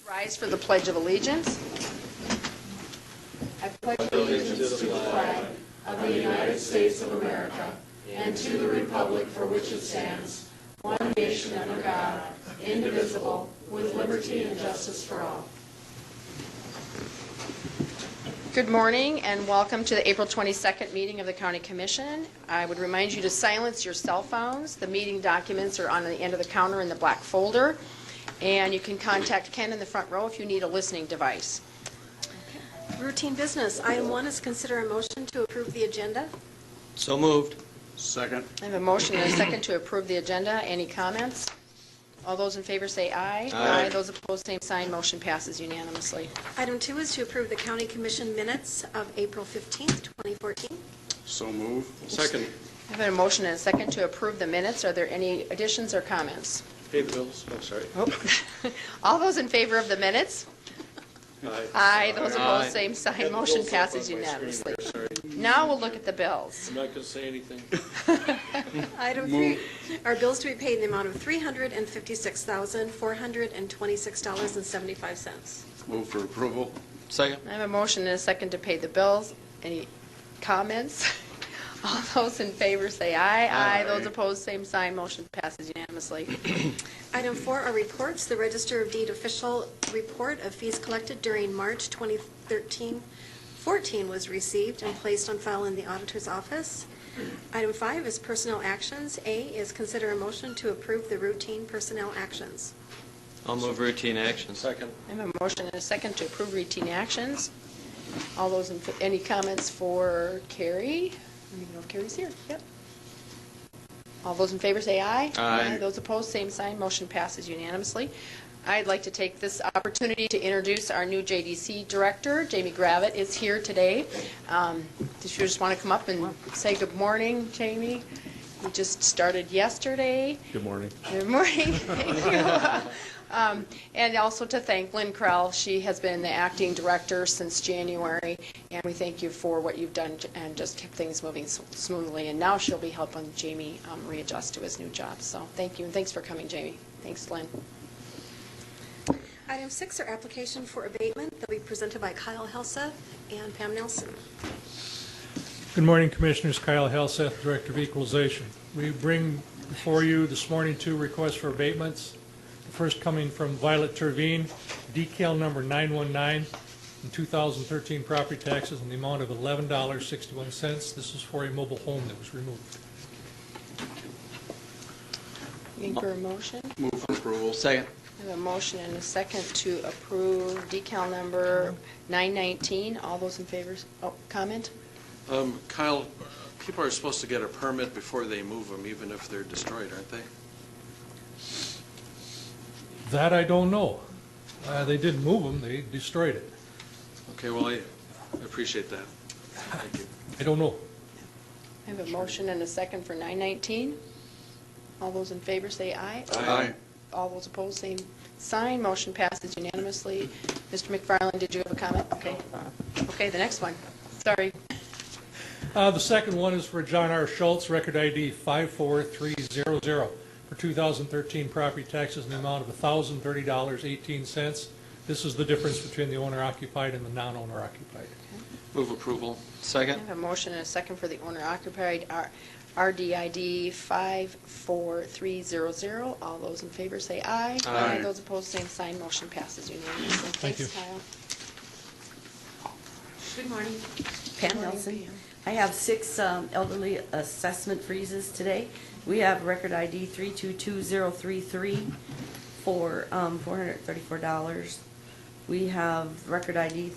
Rise for the Pledge of Allegiance. I pledge allegiance to the flag of the United States of America and to the republic for which it stands, one nation under God, indivisible, with liberty and justice for all. Good morning and welcome to the April 22nd meeting of the County Commission. I would remind you to silence your cell phones. The meeting documents are on the end of the counter in the black folder. And you can contact Ken in the front row if you need a listening device. Okay. Routine business. Item 1 is consider a motion to approve the agenda. So moved. Second. I have a motion and a second to approve the agenda. Any comments? All those in favor say aye. Aye. Those opposed, same sign. Motion passes unanimously. Item 2 is to approve the County Commission minutes of April 15th, 2014. So move. Second. I have a motion and a second to approve the minutes. Are there any additions or comments? Pay the bills. Oh, sorry. All those in favor of the minutes? Aye. Aye. Those opposed, Aye. same sign. Had the Motion bills up passes on my screen unanimously. there, sorry. Now we'll look at the bills. I'm not going to say anything. Item 3 are bills to be paid in the amount of $356,426.75. Move for approval. Second. I have a motion and a second to pay the bills. Any comments? All those in favor say aye. Aye. Those opposed, same sign. Motion passes unanimously. Item 4 are reports. The Register of Deed official report of fees collected during March 2014 was received and placed on file in the auditor's office. Item 5 is personnel actions. A is consider a motion to approve the routine personnel actions. I'll move routine action. Second. I have a motion and a second to approve routine actions. All those in, any comments for Carrie? Let me know if Carrie's here. Yep. All those in favor say aye. Aye. Those opposed, same sign. Motion passes unanimously. I'd like to take this opportunity to introduce our new JDC director. Jamie Gravitt is here today. Did you just want to come up and say good morning, Jamie? We just started yesterday. Good morning. Good morning. Thank you. And also to thank Lynn Krell. She has been the acting director since January, and we thank you for what you've done and just kept things moving smoothly. And now she'll be helping Jamie readjust to his new job. So thank you, and thanks for coming, Jamie. Thanks, Lynn. Item 6 are application for abatement that will be presented by Kyle Helseth and Pam Nelson. Good morning, Commissioners. Kyle Helseth, Director of Equalization. We bring before you this morning 2 requests for abatements. The first coming from Violet Tervine, decal number 919 in 2013 property taxes in the amount of $11.61. This is for a mobile home that was removed. Looking for a motion? Move for approval. Second. I have a motion and a second to approve decal number 919. All those in favor? Oh, comment? Kyle, people are supposed to get a permit before they move them, even if they're destroyed, aren't they? That I don't know. They didn't move them, they destroyed it. Okay, well, I appreciate that. Thank you. I don't know. I have a motion and a second for 919. All those in favor say aye. Aye. All those opposed, same sign. Motion passes unanimously. Mr. McFarland, did you have a comment? Okay. Okay, the next one. Sorry. The second one is for John R. Schultz, record ID 54300, for 2013 property taxes in the amount of $1,030.18. This is the difference between the owner-occupied and the non-owner occupied. Move approval. I Second. have a motion and a second for the owner-occupied RDID 54300. All those in favor say aye. Aye. Those opposed, same sign. Motion passes unanimously. Thank Thanks, you. Kyle. Good morning. Good Pam morning, Nelson. Pam. I have 6 elderly assessment freezes today. We have record ID 322033 for $434. We have record ID,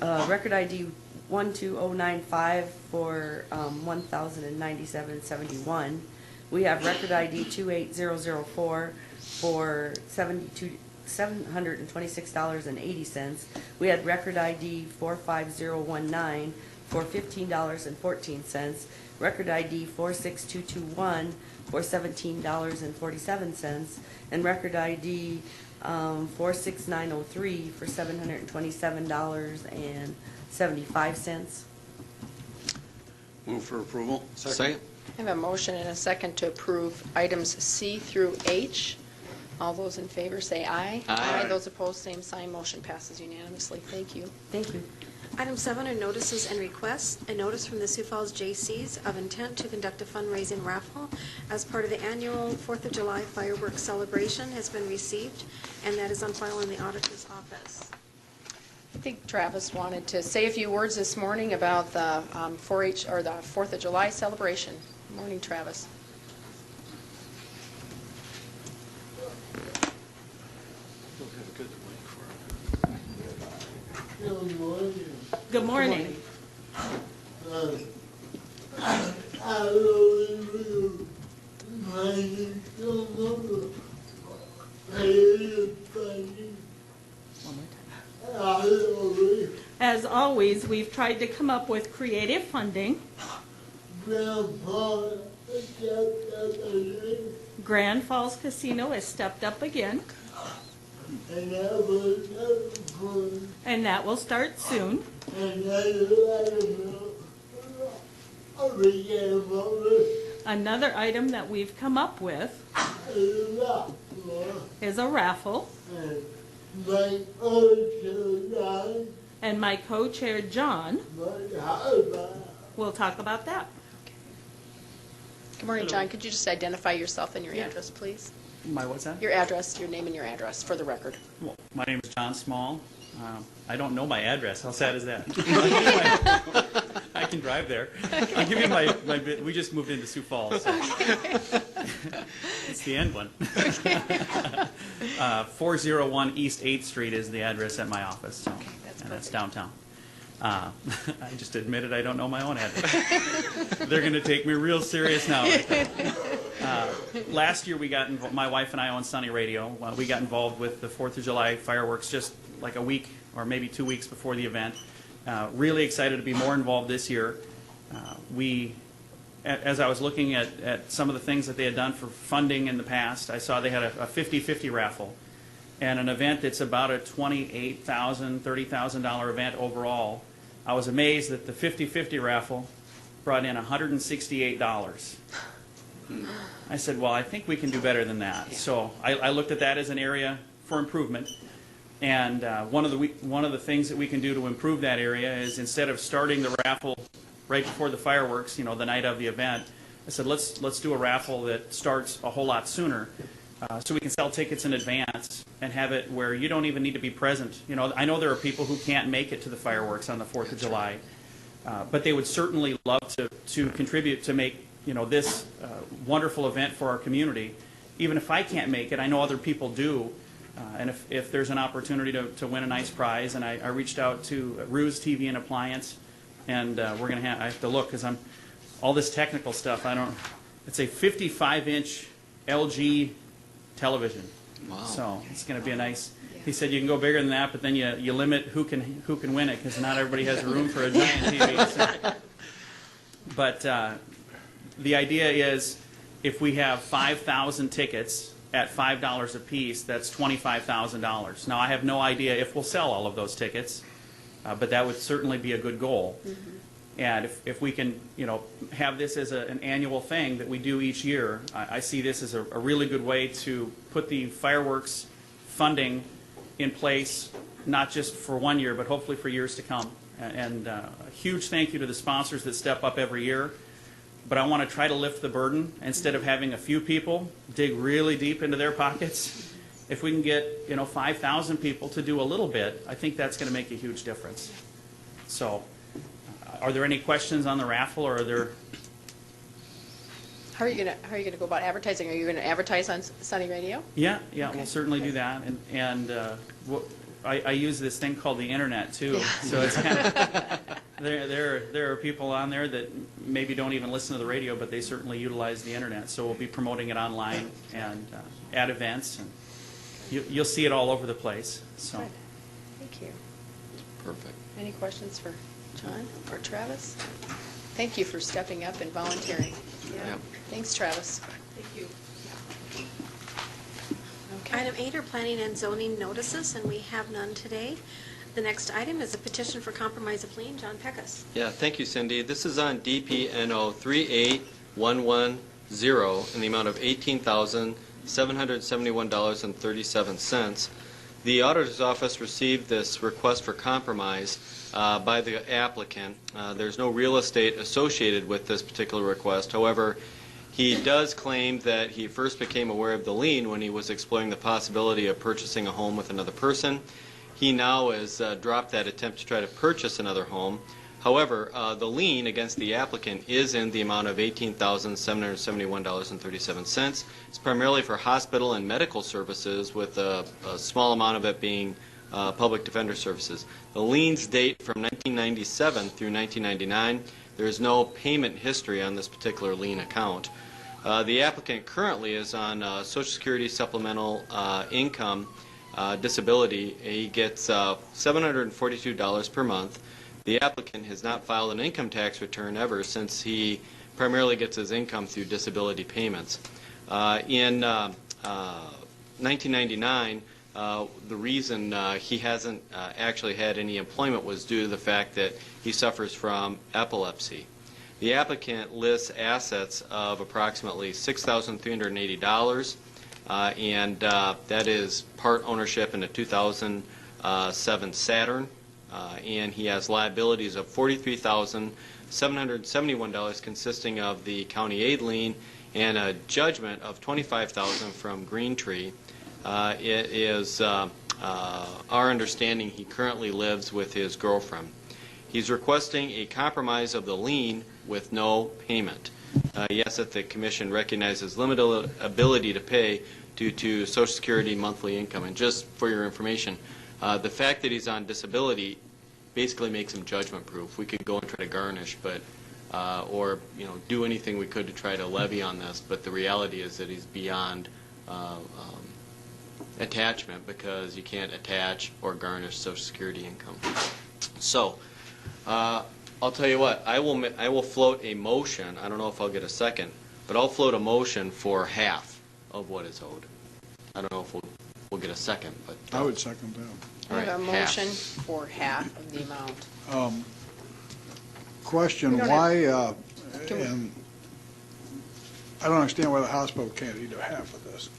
record ID 12095 for $1,097.71. We have record ID 28004 for $726.80. We had record ID 45019 for $15.14. Record ID 46221 for $17.47, and record ID 46903 for $727.75. Move for approval. Second. I have a motion and a second to approve items C through H. All those in favor say aye. Aye. Those opposed, same sign. Motion passes unanimously. Thank you. Thank you. Item 7 are notices and requests. A notice from the Sioux Falls J.C.'s of intent to conduct a fundraising raffle as part of the annual 4th of July fireworks celebration has been received, and that is on file in the auditor's office. I think Travis wanted to say a few words this morning about the 4-H or the 4th of July celebration. Good morning, Travis. We'll have a good mic for him. Good morning. Good morning. I love you. My name is John. I love you. As always, we've tried to come up with creative funding. Grandpa, Grand Falls Casino has stepped up again, and I was fun. and that will start soon. And I Another item that we've come up with is a raffle, my ocean died, and my co-chair, John, my husband. will talk about that. Good morning, John. Could you just identify yourself and your address, please? My what's that? Your address, your name and your address for the record. Well, my name is John Small. I don't know my address. How sad is that? I can drive there. I'll give you my we just moved into Sioux Falls. So. It's the end one. 401 East 8th Street is the address at my office. So, that's and that's perfect. downtown. I just admitted I don't know my own address. They're going to take me real serious now. Last year, we got my wife and I own Sunny Radio. We got involved with the 4th of July fireworks just like a week or maybe 2 weeks before the event. Really excited to be more involved this year. As I was looking at some of the things that they had done for funding in the past, I saw they had a 50-50 raffle. And an event that's about a $28,000, $30,000 event overall. I was amazed that the 50-50 raffle brought in $168. I said, well, I think we can do better than that. So I looked at that as an area for improvement. And one of the things that we can do to improve that area is instead of starting the raffle right before the fireworks, the night of the event, I said, let's do a raffle that starts a whole lot sooner. So we can sell tickets in advance and have it where you don't even need to be present. I know there are people who can't make it to the fireworks on the 4th of July, but they would certainly love to contribute to make this wonderful event for our community. Even if I can't make it, I know other people do. And if there's an opportunity to win a nice prize, and I reached out to Ruse TV and Appliance, and I have to look because all this technical stuff. It's a 55-inch LG television. Wow. So it's going to be a nice. He said you can go bigger than that, but then you limit who can win it because not everybody has room for a giant TV. So. But the idea is if we have 5,000 tickets at $5 a piece, that's $25,000. Now I have no idea if we'll sell all of those tickets, but that would certainly be a good goal. Mm-hmm. And if we can, have this as an annual thing that we do each year, I see this as a really good way to put the fireworks funding in place, not just for 1 year, but hopefully for years to come. And a huge thank you to the sponsors that step up every year. But I want to try to lift the burden instead of having a few people dig really deep into their pockets. If we can get 5,000 people to do a little bit, I think that's going to make a huge difference. So. Are there any questions on the raffle, or are there? How are you gonna go about advertising? Are you going to advertise on Sunny Radio? Yeah, okay. We'll certainly do that. And I use this thing called the internet too. Yeah. So it's kind of there are people on there that maybe don't even listen to the radio, but they certainly utilize the internet. So we'll be promoting it online and at events, and you'll see it all over the place. So. Good. Thank you. Perfect. Any questions for John or Travis? Thank you for stepping up and volunteering. Yeah. Yep. Thanks, Travis. Thank you. Okay. Item 8 are planning and zoning notices, and we have none today. The next item is a petition for compromise of lien. John Peckus. Yeah, thank you, Cindy. This is on DPNO 38110 in the amount of $18,000 $771.37. The auditor's office received this request for compromise by the applicant. There's no real estate associated with this particular request. However, he does claim that he first became aware of the lien when he was exploring the possibility of purchasing a home with another person. He now has dropped that attempt to try to purchase another home. However, the lien against the applicant is in the amount of $18,771.37. It's primarily for hospital and medical services, with a small amount of it being public defender services. The liens date from 1997 through 1999. There is no payment history on this particular lien account. The applicant currently is on Social Security supplemental income disability. He gets $742 per month. The applicant has not filed an income tax return ever, since he primarily gets his income through disability payments. In 1999, the reason he hasn't actually had any employment was due to the fact that he suffers from epilepsy. The applicant lists assets of approximately $6,380, and that is part ownership in a 2007 Saturn, and he has liabilities of $43,771 consisting of the county aid lien and a judgment of $25,000 from Green Tree. It is our understanding he currently lives with his girlfriend. He's requesting a compromise of the lien with no payment. He asks that the Commission recognizes limited ability to pay due to Social Security monthly income. And just for your information, the fact that he's on disability basically makes him judgment-proof. We could go and try to garnish, but or do anything we could to try to levy on this. But the reality is that he's beyond attachment, because you can't attach or garnish Social Security income. So I'll tell you what, I will float a motion. I don't know if I'll get a second, but I'll float a motion for half of what is owed. I don't know if we'll get a second, but I would second that. I have a All right, half. motion for half of the amount. Question, We don't why, Can we- and I don't understand why the hospital can't either half of this.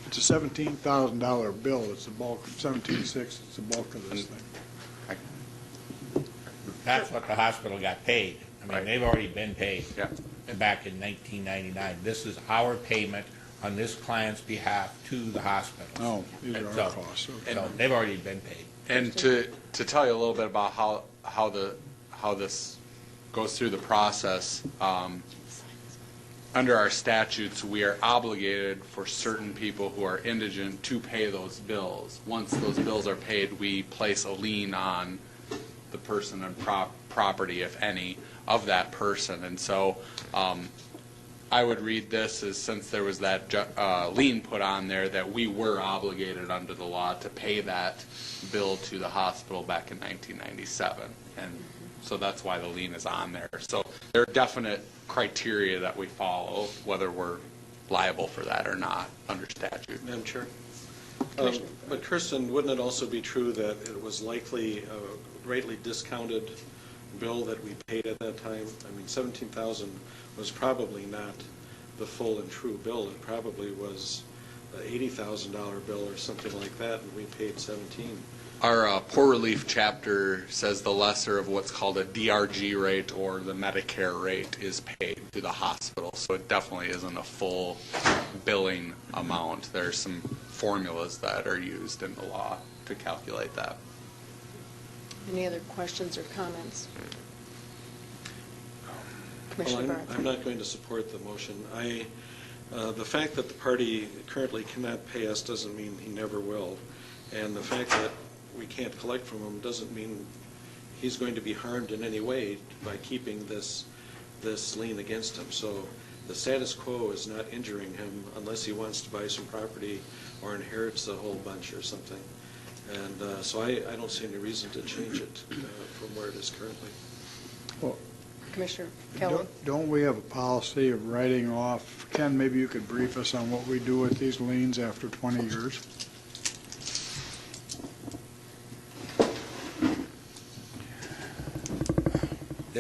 It's a $17,000 bill, it's the bulk, 17.6, it's the bulk of this thing. That's what the hospital got paid. I mean, Right. they've already been paid. Yeah. Back in 1999. This is our payment on this client's behalf to the hospital. Oh, these are So- our costs, okay. So they've already been paid. And to tell you a little bit about how this goes through the process, under our statutes, we are obligated for certain people who are indigent to pay those bills. Once those bills are paid, we place a lien on the person and property, if any, of that person. And so I would read this as, since there was that lien put on there, that we were obligated under the law to pay that bill to the hospital back in 1997. And so that's why the lien is on there. So there are definite criteria that we follow, whether we're liable for that or not under statute. Madam Chair? But Kristen, wouldn't it also be true that it was likely a greatly discounted bill that we paid at that time? I mean, $17,000 was probably not the full and true bill. It probably was an $80,000 bill or something like that, and we paid $17,000. Our poor relief chapter says the lesser of what's called a DRG rate, or the Medicare rate, is paid to the hospital. So it definitely isn't a full billing amount. There are some formulas that are used in the law to calculate that. Any other questions or comments? Well, Commissioner Barth? I'm not going to support the motion. The fact that the party currently cannot pay us doesn't mean he never will. And the fact that we can't collect from him doesn't mean he's going to be harmed in any way by keeping this lien against him. So the status quo is not injuring him unless he wants to buy some property or inherits a whole bunch or something. And so I don't see any reason to change it from where it is currently. Well, Commissioner Kelly? don't we have a policy of writing off? Ken, maybe you could brief us on what we do with these liens after 20 years?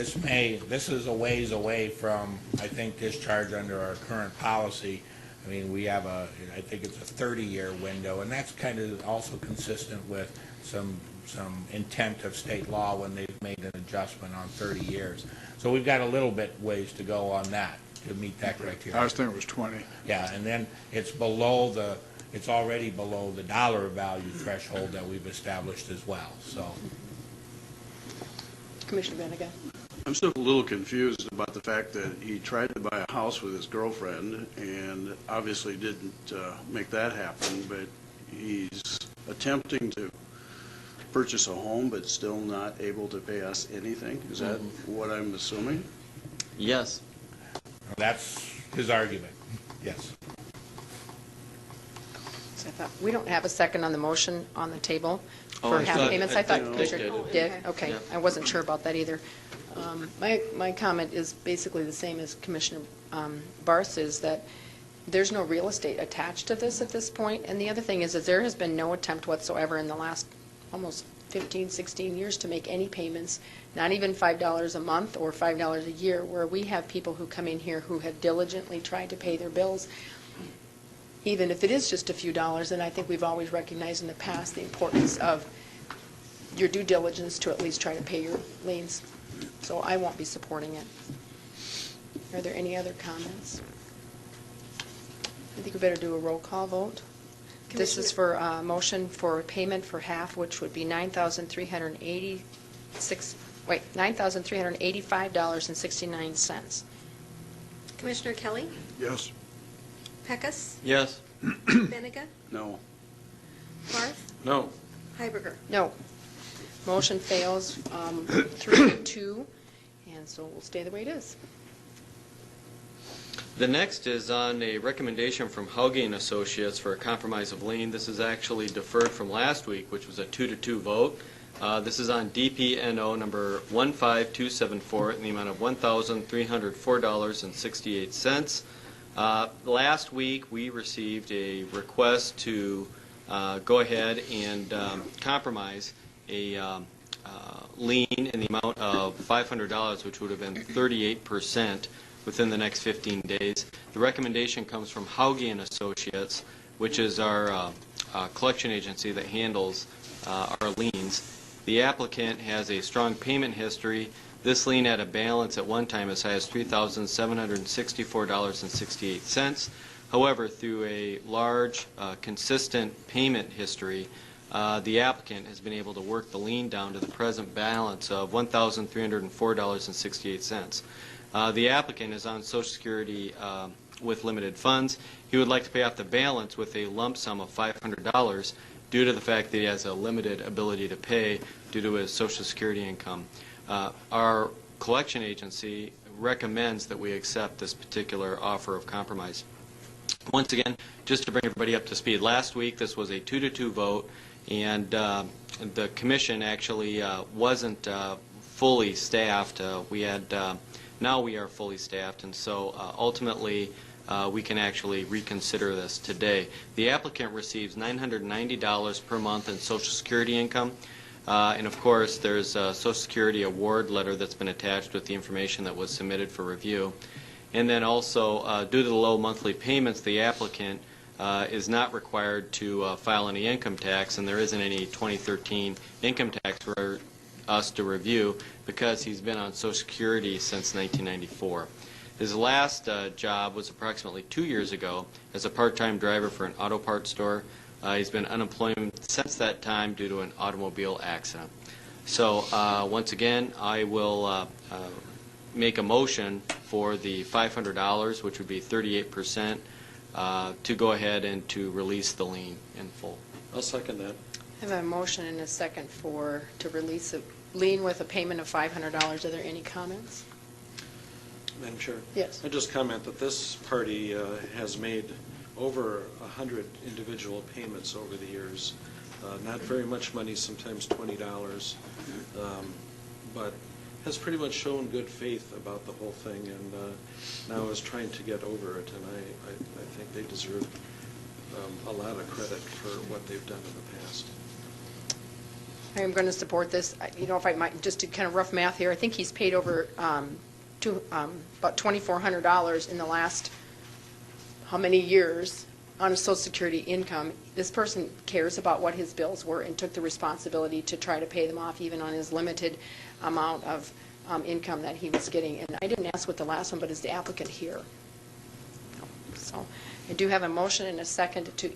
this is a ways away from, I think, discharge under our current policy. I mean, we have I think it's a 30-year window, and that's kind of also consistent with some intent of state law when they've made an adjustment on 30 years. So we've got a little bit ways to go on that to meet that criteria. I was thinking it was 20. Yeah, and then it's already below the dollar value threshold that we've established as well, so. Commissioner Benega. I'm still a little confused about the fact that he tried to buy a house with his girlfriend and obviously didn't make that happen, but he's attempting to purchase a home but still not able to pay us anything. Is that what I'm assuming? Yes. That's his argument, yes. So I thought, we don't have a second on the motion on the table Oh, for I half thought- payments. I I thought think Commissioner Dick did. Okay, Yeah. I wasn't sure about that either. My comment is basically the same as Commissioner Barth's, is that there's no real estate attached to this at this point. And the other thing is that there has been no attempt whatsoever in the last almost 15, 16 years to make any payments, not even $5 a month or $5 a year, where we have people who come in here who have diligently tried to pay their bills, even if it is just a few dollars. And I think we've always recognized in the past the importance of your due diligence to at least try to pay your liens. So I won't be supporting it. Are there any other comments? I think we better do a roll call vote. This is for a motion for payment for half, which would be $9,385.69. Commissioner Kelly? Yes. Pecos? Yes. Benega? No. Barth? No. Heiberger? No. Motion fails 3-2, and so we'll stay the way it is. The next is on a recommendation from Hauge and Associates for a compromise of lien. This is actually deferred from last week, which was a 2-2 vote. This is on DPNO number 15274 in the amount of $1,304.68. Last week, we received a request to go ahead and compromise a lien in the amount of $500, which would have been 38% within the next 15 days. The recommendation comes from Hauge and Associates, which is our collection agency that handles our liens. The applicant has a strong payment history. This lien had a balance at one time as high as $3,764.68. However, through a large, consistent payment history, the applicant has been able to work the lien down to the present balance of $1,304.68. The applicant is on Social Security with limited funds. He would like to pay off the balance with a lump sum of $500 due to the fact that he has a limited ability to pay due to his Social Security income. Our collection agency recommends that we accept this particular offer of compromise. Once again, just to bring everybody up to speed, last week this was a 2-2 vote, and the commission actually wasn't fully staffed. Now we are fully staffed, and so ultimately we can actually reconsider this today. The applicant receives $990 per month in Social Security income, and of course there's a Social Security award letter that's been attached with the information that was submitted for review. And then also, due to the low monthly payments, the applicant is not required to file any income tax, and there isn't any 2013 income tax for us to review because he's been on Social Security since 1994. His last job was approximately 2 years ago as a part-time driver for an auto parts store. He's been unemployed since that time due to an automobile accident. So once again, I will make a motion for the $500, which would be 38%, to go ahead and to release the lien in full. I'll second that. I have a motion and a second to release a lien with a payment of $500. Are there any comments? Madam Chair? Yes. I just comment that this party has made over 100 individual payments over the years. Not very much money, sometimes $20, but has pretty much shown good faith about the whole thing, and now is trying to get over it, and I think they deserve a lot of credit for what they've done in the past. I am going to support this. If I might, just to kind of rough math here, I think he's paid over about $2,400 in the last how many years on a Social Security income. This person cares about what his bills were and took the responsibility to try to pay them off even on his limited amount of income that he was getting. And I didn't ask what the last one, but is the applicant here? So I do have a motion and a second to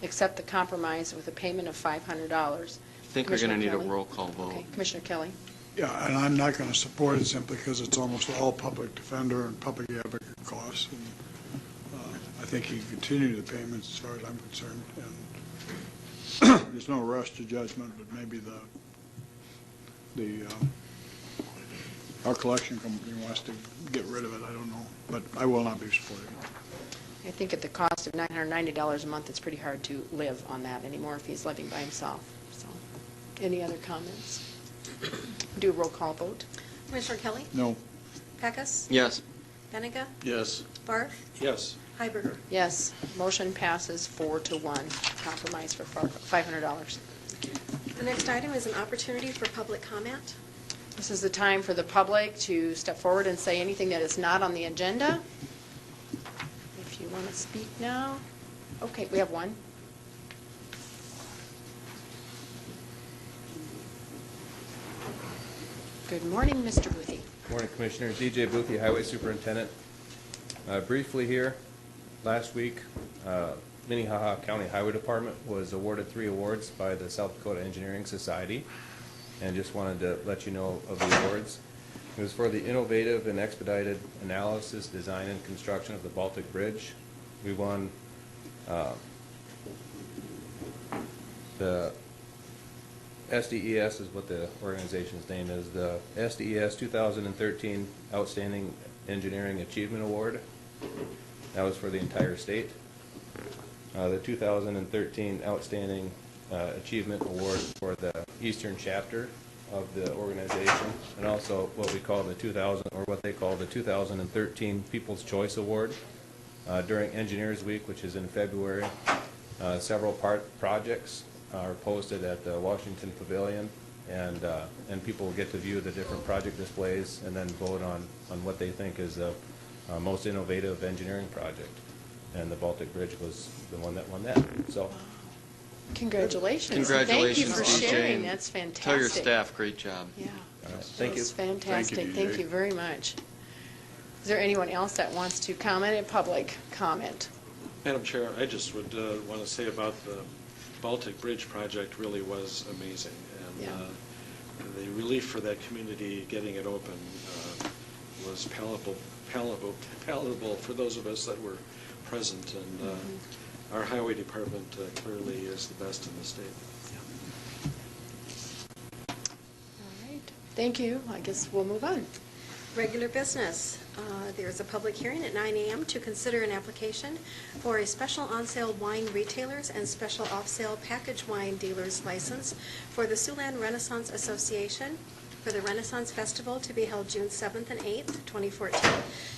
accept the compromise with a payment of $500. I think we're going to need a roll call vote. Okay, Commissioner Kelly. Yeah, and I'm not going to support it simply because it's almost all public defender and public advocate costs. And I think he can continue the payments as far as I'm concerned. And there's no rush to judgment, but maybe our collection company wants to get rid of it. I don't know, but I will not be supporting it. I think at the cost of $990 a month, it's pretty hard to live on that anymore if he's living by himself. So, any other comments? Do a roll call vote. Commissioner Kelly? No. Pecos? Yes. Benega? Yes. Barth? Yes. Heiberger? Yes, motion passes 4-1. Compromise for $500. The next item is an opportunity for public comment. This is the time for the public to step forward and say anything that is not on the agenda. If you want to speak now. Okay, we have one. Good morning, Mr. Boothie. Morning, Commissioners. DJ Boothie, Highway Superintendent. Briefly here, last week, Minnehaha County Highway Department was awarded 3 awards by the South Dakota Engineering Society, and just wanted to let you know of the awards. It was for the innovative and expedited analysis, design, and construction of the Baltic Bridge. We won the SDES is what the organization's name is, the SDES 2013 Outstanding Engineering Achievement Award. That was for the entire state. The 2013 Outstanding Achievement Award for the Eastern Chapter of the organization, and also what we call what they call the 2013 People's Choice Award. During Engineers Week, which is in February, several projects are posted at the Washington Pavilion, and people will get to view the different project displays and then vote on what they think is the most innovative engineering project. And the Baltic Bridge was the one that won that. So, congratulations. Congratulations, Thank you for DJ. sharing. That's fantastic. Tell your staff, great job. Yeah. all right, thank you. That's fantastic. Thank you, Thank DJ. you very much. Is there anyone else that wants to comment in public comment? Madam Chair, I just would want to say about the Baltic Bridge project really was amazing. And Yeah. the relief for that community getting it open was palatable for those of us that were present. And our highway department clearly is the best in the state. All right. Thank you. I guess we'll move on. Regular business. There's a public hearing at 9 a.m. to consider an application for a special on-sale wine retailers and special off-sale package wine dealers license for the Siouxland Renaissance Association for the Renaissance Festival to be held June 7th and 8th, 2014,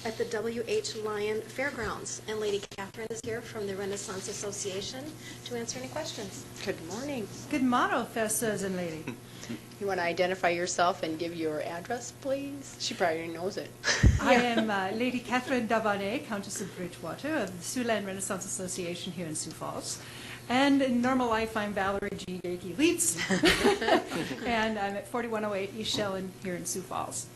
at the W.H. Lyon Fairgrounds. And Lady Catherine is here from the Renaissance Association to answer any questions. Good morning. Good morrow, fair sirs and ladies. You want to identify yourself and give your address, please? She probably already knows it. I am Lady Catherine Davarnay, Countess of Bridgewater of the Siouxland Renaissance Association here in Sioux Falls. And in normal life, I'm Valerie G. Yakey Leitz, and I'm at 4108 East Shellen here in Sioux Falls.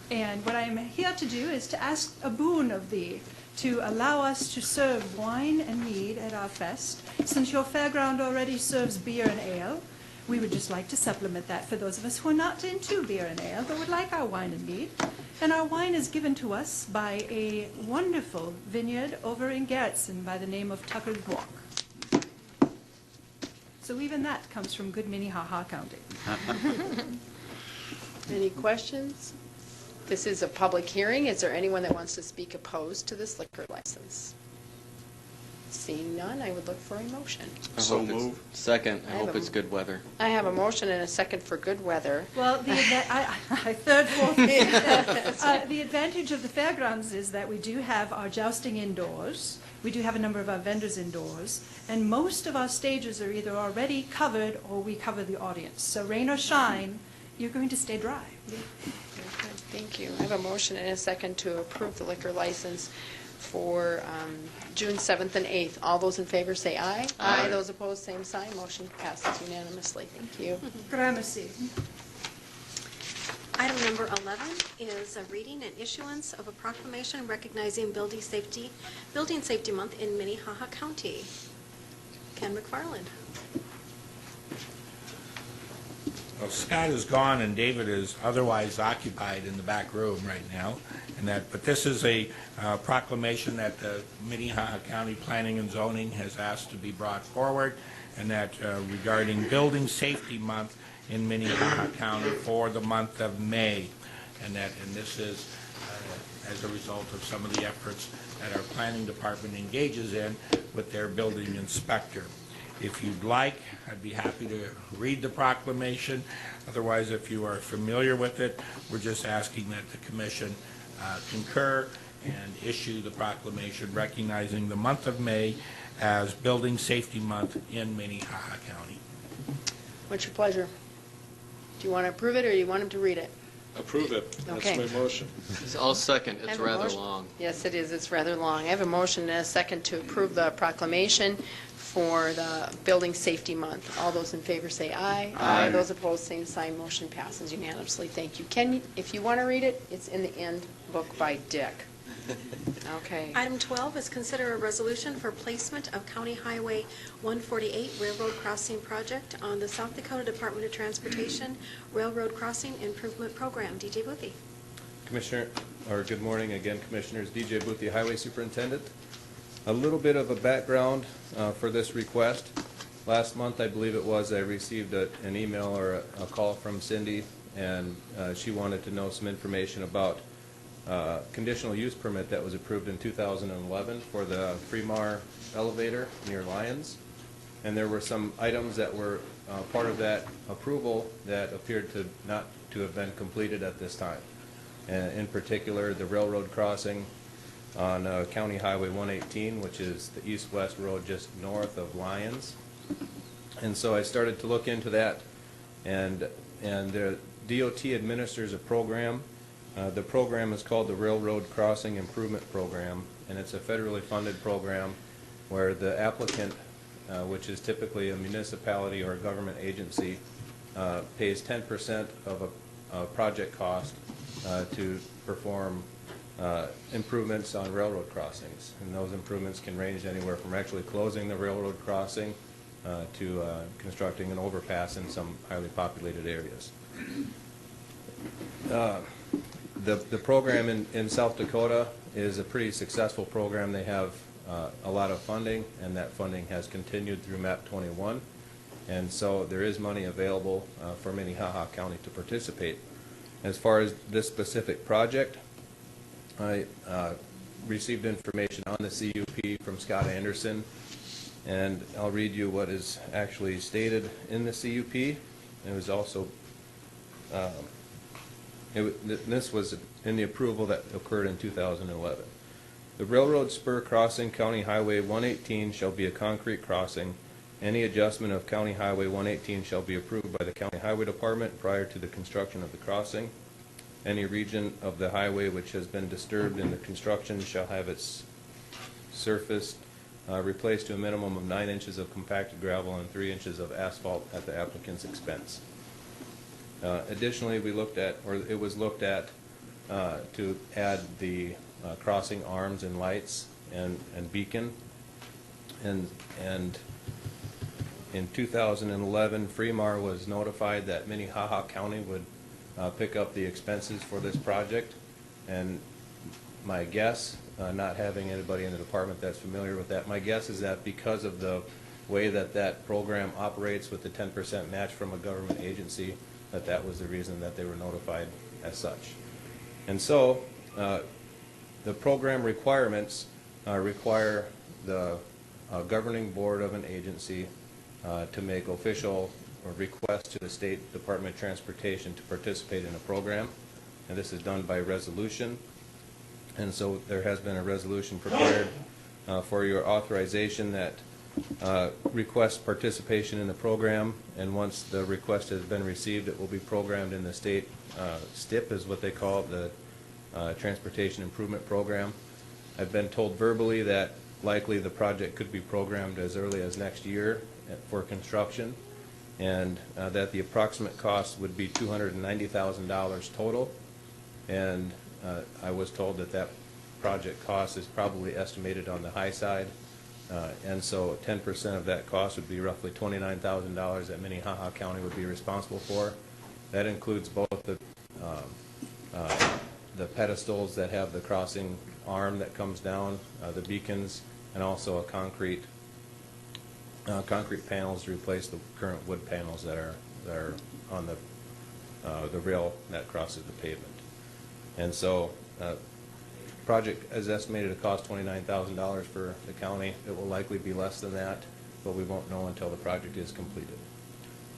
And what I'm here to do is to ask a boon of thee to allow us to serve wine and mead at our fest. Since your fairground already serves beer and ale, we would just like to supplement that for those of us who are not into beer and ale, but would like our wine and mead. And our wine is given to us by a wonderful vineyard over in Garrettson by the name of Tucker's Walk. So even that comes from good Minnehaha County. Any questions? This is a public hearing. Is there anyone that wants to speak opposed to this liquor license? Seeing none, I would look for a motion. So move. Second, I I have hope a- it's good weather. I have a motion and a second for good weather. Well, third, fourth. The advantage of the fairgrounds is that we do have our jousting indoors. We do have a number of our vendors indoors, and most of our stages are either already covered or we cover the audience. So rain or shine, you're going to stay dry. Very good, thank you. I have a motion and a second to approve the liquor license for June 7th and 8th. All those in favor say aye. Aye. Those opposed, same sign. Motion passes unanimously. Thank you. Gramercy. Item number 11 is a reading and issuance of a proclamation recognizing Building Safety Month in Minnehaha County. Ken McFarland. Well, Scott is gone and David is otherwise occupied in the back room right now. But this is a proclamation that the Minnehaha County Planning and Zoning has asked to be brought forward, and that regarding Building Safety Month in Minnehaha County for the month of May. And this is as a result of some of the efforts that our planning department engages in with their building inspector. If you'd like, I'd be happy to read the proclamation. Otherwise, if you are familiar with it, we're just asking that the commission concur and issue the proclamation recognizing the month of May as Building Safety Month in Minnehaha County. What's your pleasure? Do you want to approve it or do you want him to read it? Approve it. That's Okay. my motion. I'll second. I It's have a rather motion. long. Yes, it is. It's rather long. I have a motion and a second to approve the proclamation for the Building Safety Month. All those in favor say aye. Aye. Those opposed, same sign. Motion passes unanimously. Thank you. Ken, if you want to read it, it's in the end book by Dick. Okay. Item 12 is consider a resolution for placement of County Highway 148 Railroad Crossing Project on the South Dakota Department of Transportation Railroad Crossing Improvement Program. DJ Boothie. Commissioner, or good morning again, Commissioners. DJ Boothie, Highway Superintendent. A little bit of a background for this request. Last month, I believe it was, I received an email or a call from Cindy, and she wanted to know some information about conditional use permit that was approved in 2011 for the Fremar elevator near Lyons. And there were some items that were part of that approval that appeared to not to have been completed at this time. In particular, the railroad crossing on County Highway 118, which is the east-west road just north of Lyons. And so I started to look into that, and the DOT administers a program. The program is called the Railroad Crossing Improvement Program, and it's a federally funded program where the applicant, which is typically a municipality or a government agency, pays 10% of a project cost to perform improvements on railroad crossings. And those improvements can range anywhere from actually closing the railroad crossing to constructing an overpass in some highly populated areas. The program in South Dakota is a pretty successful program. They have a lot of funding, and that funding has continued through MAP 21. And so there is money available for Minnehaha County to participate. As far as this specific project, I received information on the CUP from Scott Anderson, and I'll read you what is actually stated in the CUP. It was also, this was in the approval that occurred in 2011. The railroad spur crossing County Highway 118 shall be a concrete crossing. Any adjustment of County Highway 118 shall be approved by the County Highway Department prior to the construction of the crossing. Any region of the highway which has been disturbed in the construction shall have its surface replaced to a minimum of 9 inches of compacted gravel and 3 inches of asphalt at the applicant's expense. Additionally, it was looked at to add the crossing arms and lights and beacon. And in 2011, Fremar was notified that Minnehaha County would pick up the expenses for this project. And my guess, not having anybody in the department that's familiar with that, my guess is that because of the way that that program operates with the 10% match from a government agency, that was the reason that they were notified as such. And so the program requirements require the governing board of an agency to make official or request to the State Department of Transportation to participate in a program. And this is done by resolution. And so there has been a resolution prepared for your authorization that requests participation in the program. And once the request has been received, it will be programmed in the state STIP is what they call it, the Transportation Improvement Program. I've been told verbally that likely the project could be programmed as early as next year for construction, and that the approximate cost would be $290,000 total. And I was told that that project cost is probably estimated on the high side, and so 10% of that cost would be roughly $29,000 that Minnehaha County would be responsible for. That includes both the pedestals that have the crossing arm that comes down, the beacons, and also a concrete panels to replace the current wood panels that are on the rail that crosses the pavement. And so project is estimated to cost $29,000 for the county. It will likely be less than that, but we won't know until the project is completed.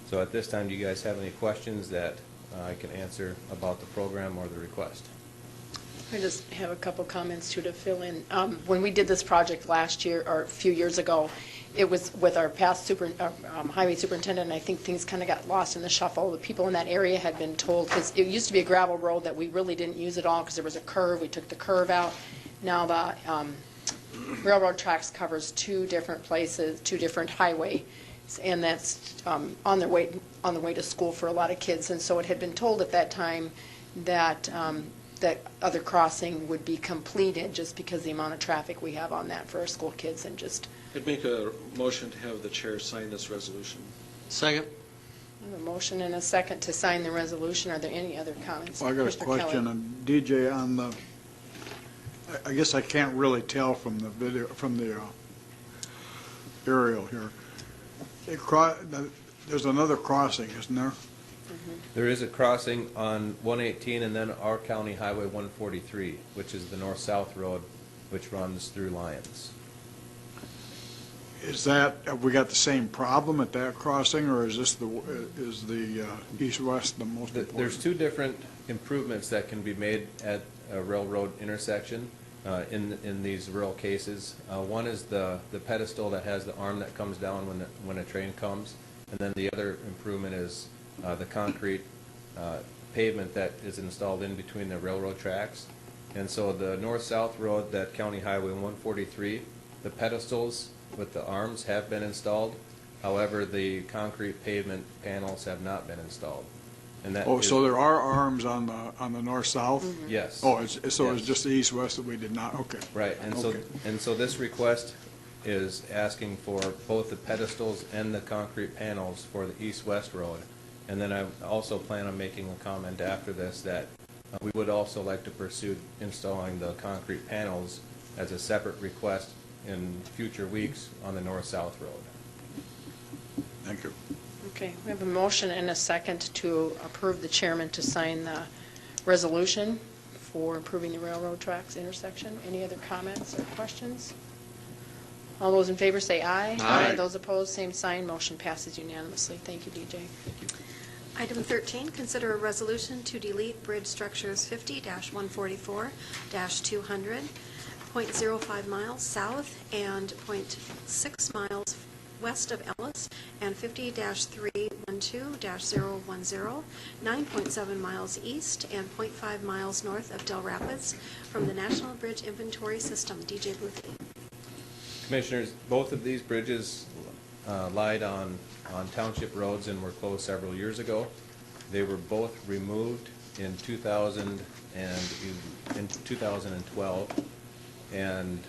So at this time, do you guys have any questions that I can answer about the program or the request? I just have a couple comments too to fill in. When we did this project last year, or a few years ago, it was with our past highway superintendent, and I think things kind of got lost in the shuffle. The people in that area had been told, because it used to be a gravel road that we really didn't use at all because there was a curve. We took the curve out. Now the railroad tracks covers two different places, two different highways, and that's on the way to school for a lot of kids. And so it had been told at that time that that other crossing would be completed just because of the amount of traffic we have on that for our school kids, and just... I'd make a motion to have the chair sign this resolution. Second. I have a motion and a second to sign the resolution. Are there any other comments? Well, I got a Mr. question, Kelly. and DJ, on the, I guess I can't really tell from the video, from the aerial here. There's another crossing, isn't there? There is a crossing on 118 and then our county highway 143, which is the north-south road, which runs through Lyons. Is that, have we got the same problem at that crossing, or is this is the east-west the most important? There's two different improvements that can be made at a railroad intersection in these rural cases. One is the pedestal that has the arm that comes down when a train comes, and then the other improvement is the concrete pavement that is installed in between the railroad tracks. And so the north-south road, that County Highway 143, the pedestals with the arms have been installed. However, the concrete pavement panels have not been installed. And that so there are arms on the north-south? Mm-hmm. Yes. Oh, it's Yes. just the east-west that we did not, okay. Right, and so this request is asking for both the pedestals and the concrete panels for the east-west road. And then I also plan on making a comment after this that we would also like to pursue installing the concrete panels as a separate request in future weeks on the north-south road. Thank you. Okay, we have a motion and a second to approve the chairman to sign the resolution for improving the railroad tracks intersection. Any other comments or questions? All those in favor say aye. Aye. Those opposed, same sign. Motion passes unanimously. Thank you, DJ. Thank you. Item 13, consider a resolution to delete bridge structures 50-144-200, 0.05 miles south and 0.6 miles west of Ellis, and 50-312-010, 9.7 miles east and 0.5 miles north of Del Rapids from the National Bridge Inventory System. DJ Boothby. Commissioners, both of these bridges lied on township roads and were closed several years ago. They were both removed in 2012, and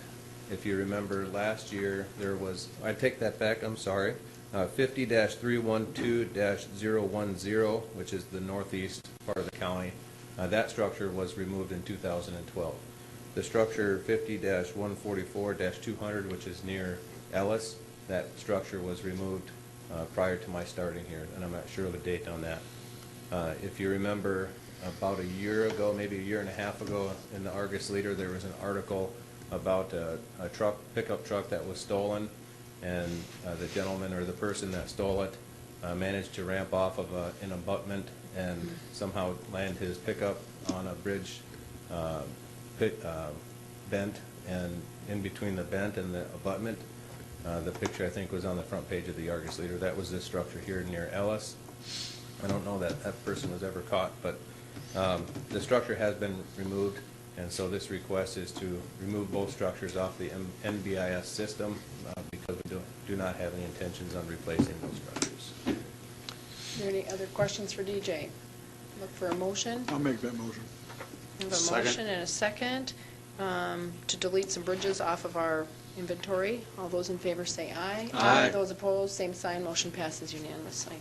if you remember last year, there was, I take that back, I'm sorry, 50-312-010, which is the northeast part of the county. That structure was removed in 2012. The structure 50-144-200, which is near Ellis, that structure was removed prior to my starting here, and I'm not sure of the date on that. If you remember, about a year ago, maybe a year and a half ago, in the Argus Leader, there was an article about a pickup truck that was stolen, and the gentleman or the person that stole it managed to ramp off of an abutment and somehow land his pickup on a bridge bent, and in between the bent and the abutment, the picture I think was on the front page of the Argus Leader. That was this structure here near Ellis. I don't know that that person was ever caught, but the structure has been removed, and so this request is to remove both structures off the NBIS system because we do not have any intentions on replacing those structures. Are there any other questions for DJ? Look for a motion. I'll make that motion. We have a Second. motion and a second to delete some bridges off of our inventory. All those in favor say aye. Aye. Those opposed, same sign. Motion passes unanimously.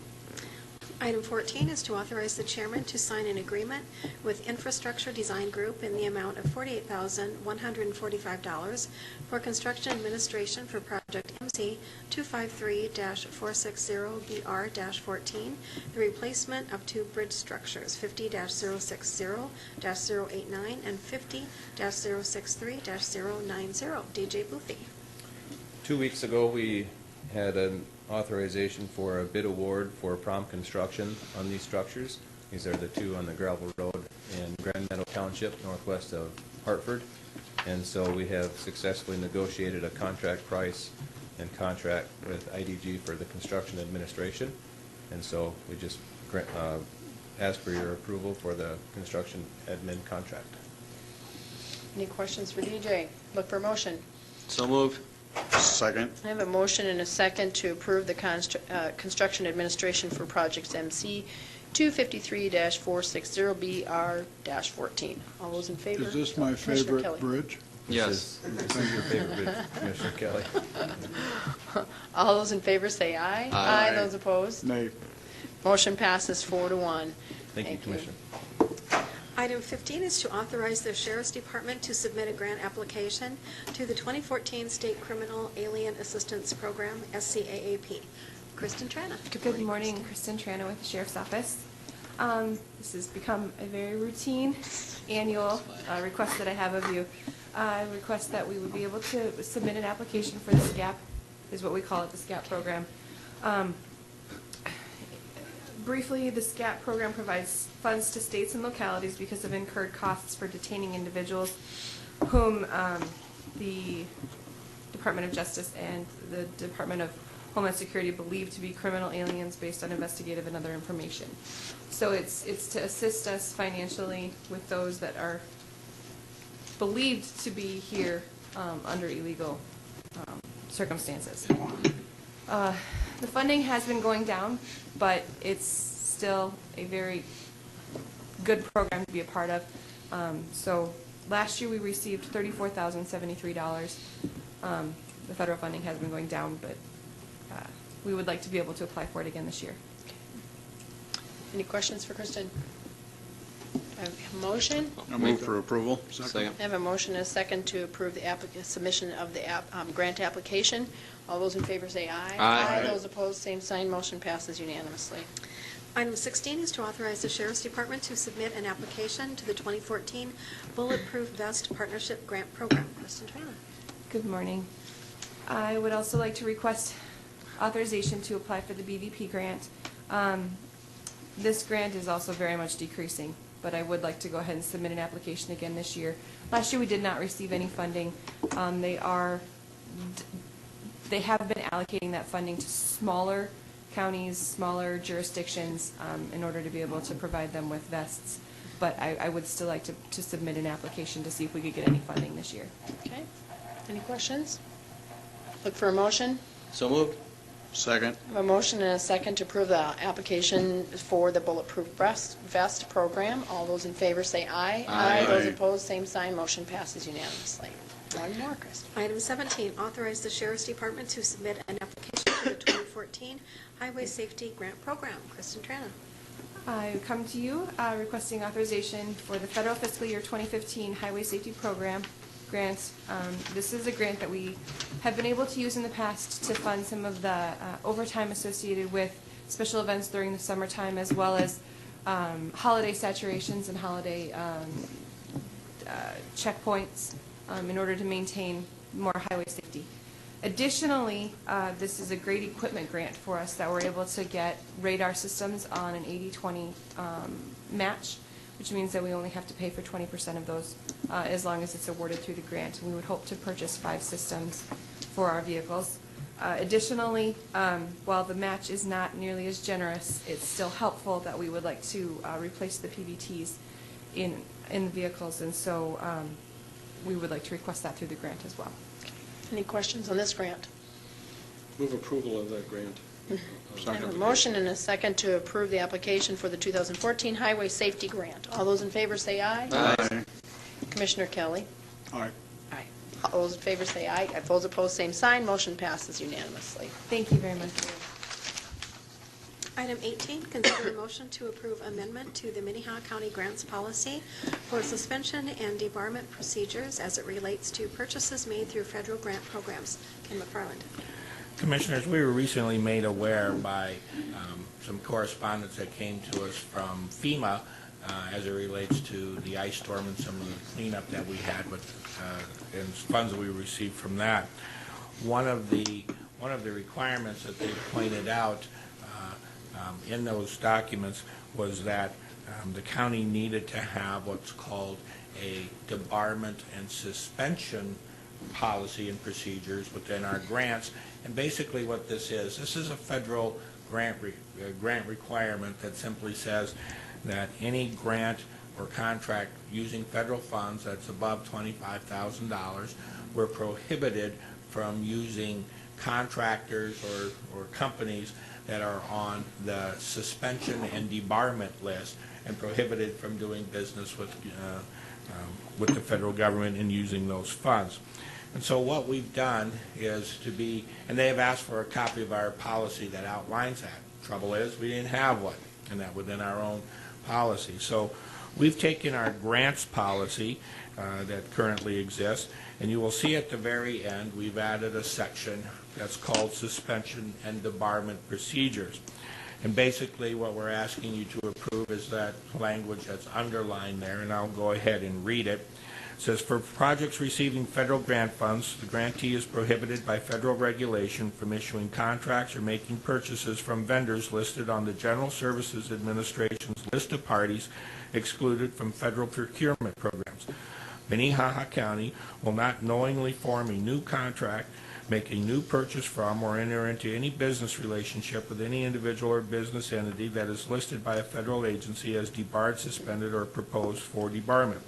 Item 14 is to authorize the chairman to sign an agreement with Infrastructure Design Group in the amount of $48,145 for construction administration for project MC 253-460BR-14, the replacement of two bridge structures, 50-060-089 and 50-063-090. DJ Boothby. 2 weeks ago, we had an authorization for a bid award for prom construction on these structures. These are the two on the gravel road in Grand Meadow Township, northwest of Hartford. And so we have successfully negotiated a contract price and contract with IDG for the construction administration. And so we just ask for your approval for the construction admin contract. Any questions for DJ? Look for a motion. So moved. Second. I have a motion and a second to approve the construction administration for projects MC 253-460BR-14. All those in favor? Is this my Commissioner Kelly. favorite bridge? Yes. This is your favorite bid, Commissioner Kelly. All those in favor say aye. Aye. Those opposed? Nay. Motion passes 4-1. Thank you, Commissioner. Item 15 is to authorize the Sheriff's Department to submit a grant application to the 2014 State Criminal Alien Assistance Program, SCAAP. Kristen Trana. Good morning, Kristen Trana with the Sheriff's Office. This has become a very routine annual request that I have of you. I request that we would be able to submit an application for the SCAP, is what we call it, the SCAP program. Briefly, the SCAP program provides funds to states and localities because of incurred costs for detaining individuals whom the Department of Justice and the Department of Homeland Security believe to be criminal aliens based on investigative and other information. So it's to assist us financially with those that are believed to be here under illegal circumstances. The funding has been going down, but it's still a very good program to be a part of. So last year we received $34,073. The federal funding has been going down, but we would like to be able to apply for it again this year. Any questions for Kristen? I have a motion. I'll move for approval. Second. I have a motion and a second to approve the submission of the grant application. All those in favor say aye. Aye. Those opposed, same sign. Motion passes unanimously. Item 16 is to authorize the Sheriff's Department to submit an application to the 2014 Bulletproof Vest Partnership Grant Program. Kristen Trana. Good morning. I would also like to request authorization to apply for the BVP grant. This grant is also very much decreasing, but I would like to go ahead and submit an application again this year. Last year we did not receive any funding. They have been allocating that funding to smaller counties, smaller jurisdictions, in order to be able to provide them with vests. But I would still like to submit an application to see if we could get any funding this year. Okay. Any questions? Look for a motion. So moved. Second. I have a motion and a second to approve the application for the Bulletproof Vest program. All those in favor say aye. Aye. Those opposed, same sign. Motion passes unanimously. One more, Kristen. Item 17, authorize the Sheriff's Department to submit an application to the 2014 Highway Safety Grant Program. Kristen Trana. I come to you requesting authorization for the federal fiscal year 2015 Highway Safety Program grant. This is a grant that we have been able to use in the past to fund some of the overtime associated with special events during the summertime, as well as holiday saturations and holiday checkpoints in order to maintain more highway safety. Additionally, this is a great equipment grant for us that we're able to get radar systems on an 80-20 match, which means that we only have to pay for 20% of those as long as it's awarded through the grant. And we would hope to purchase 5 systems for our vehicles. Additionally, while the match is not nearly as generous, it's still helpful that we would like to replace the PVTs in the vehicles, and so we would like to request that through the grant as well. Any questions on this grant? Move approval of that grant. I have a motion and a second to approve the application for the 2014 Highway Safety Grant. All those in favor say aye. Aye. Commissioner Kelly. Aye. Aye. All those in favor say aye. Those opposed, same sign. Motion passes unanimously. Thank you very much. Item 18, consider a motion to approve amendment to the Minnehaha County Grants Policy for suspension and debarment procedures as it relates to purchases made through federal grant programs. Ken McFarland. Commissioners, we were recently made aware by some correspondence that came to us from FEMA as it relates to the ice storm and some of the cleanup that we had with and funds that we received from that. One of the requirements that they pointed out in those documents was that the county needed to have what's called a debarment and suspension policy and procedures within our grants. And basically what this is a federal grant requirement that simply says that any grant or contract using federal funds that's above $25,000, we're prohibited from using contractors or companies that are on the suspension and debarment list and prohibited from doing business with the federal government and using those funds. And so what we've done is and they have asked for a copy of our policy that outlines that. Trouble is, we didn't have one, and that within our own policy. So we've taken our grants policy that currently exists, and you will see at the very end we've added a section that's called suspension and debarment procedures. And basically what we're asking you to approve is that language that's underlined there, and I'll go ahead and read it. It says, for projects receiving federal grant funds, the grantee is prohibited by federal regulation from issuing contracts or making purchases from vendors listed on the General Services Administration's list of parties excluded from federal procurement programs. Minnehaha County will not knowingly form a new contract, make a new purchase from, or enter into any business relationship with any individual or business entity that is listed by a federal agency as debarred, suspended, or proposed for debarment.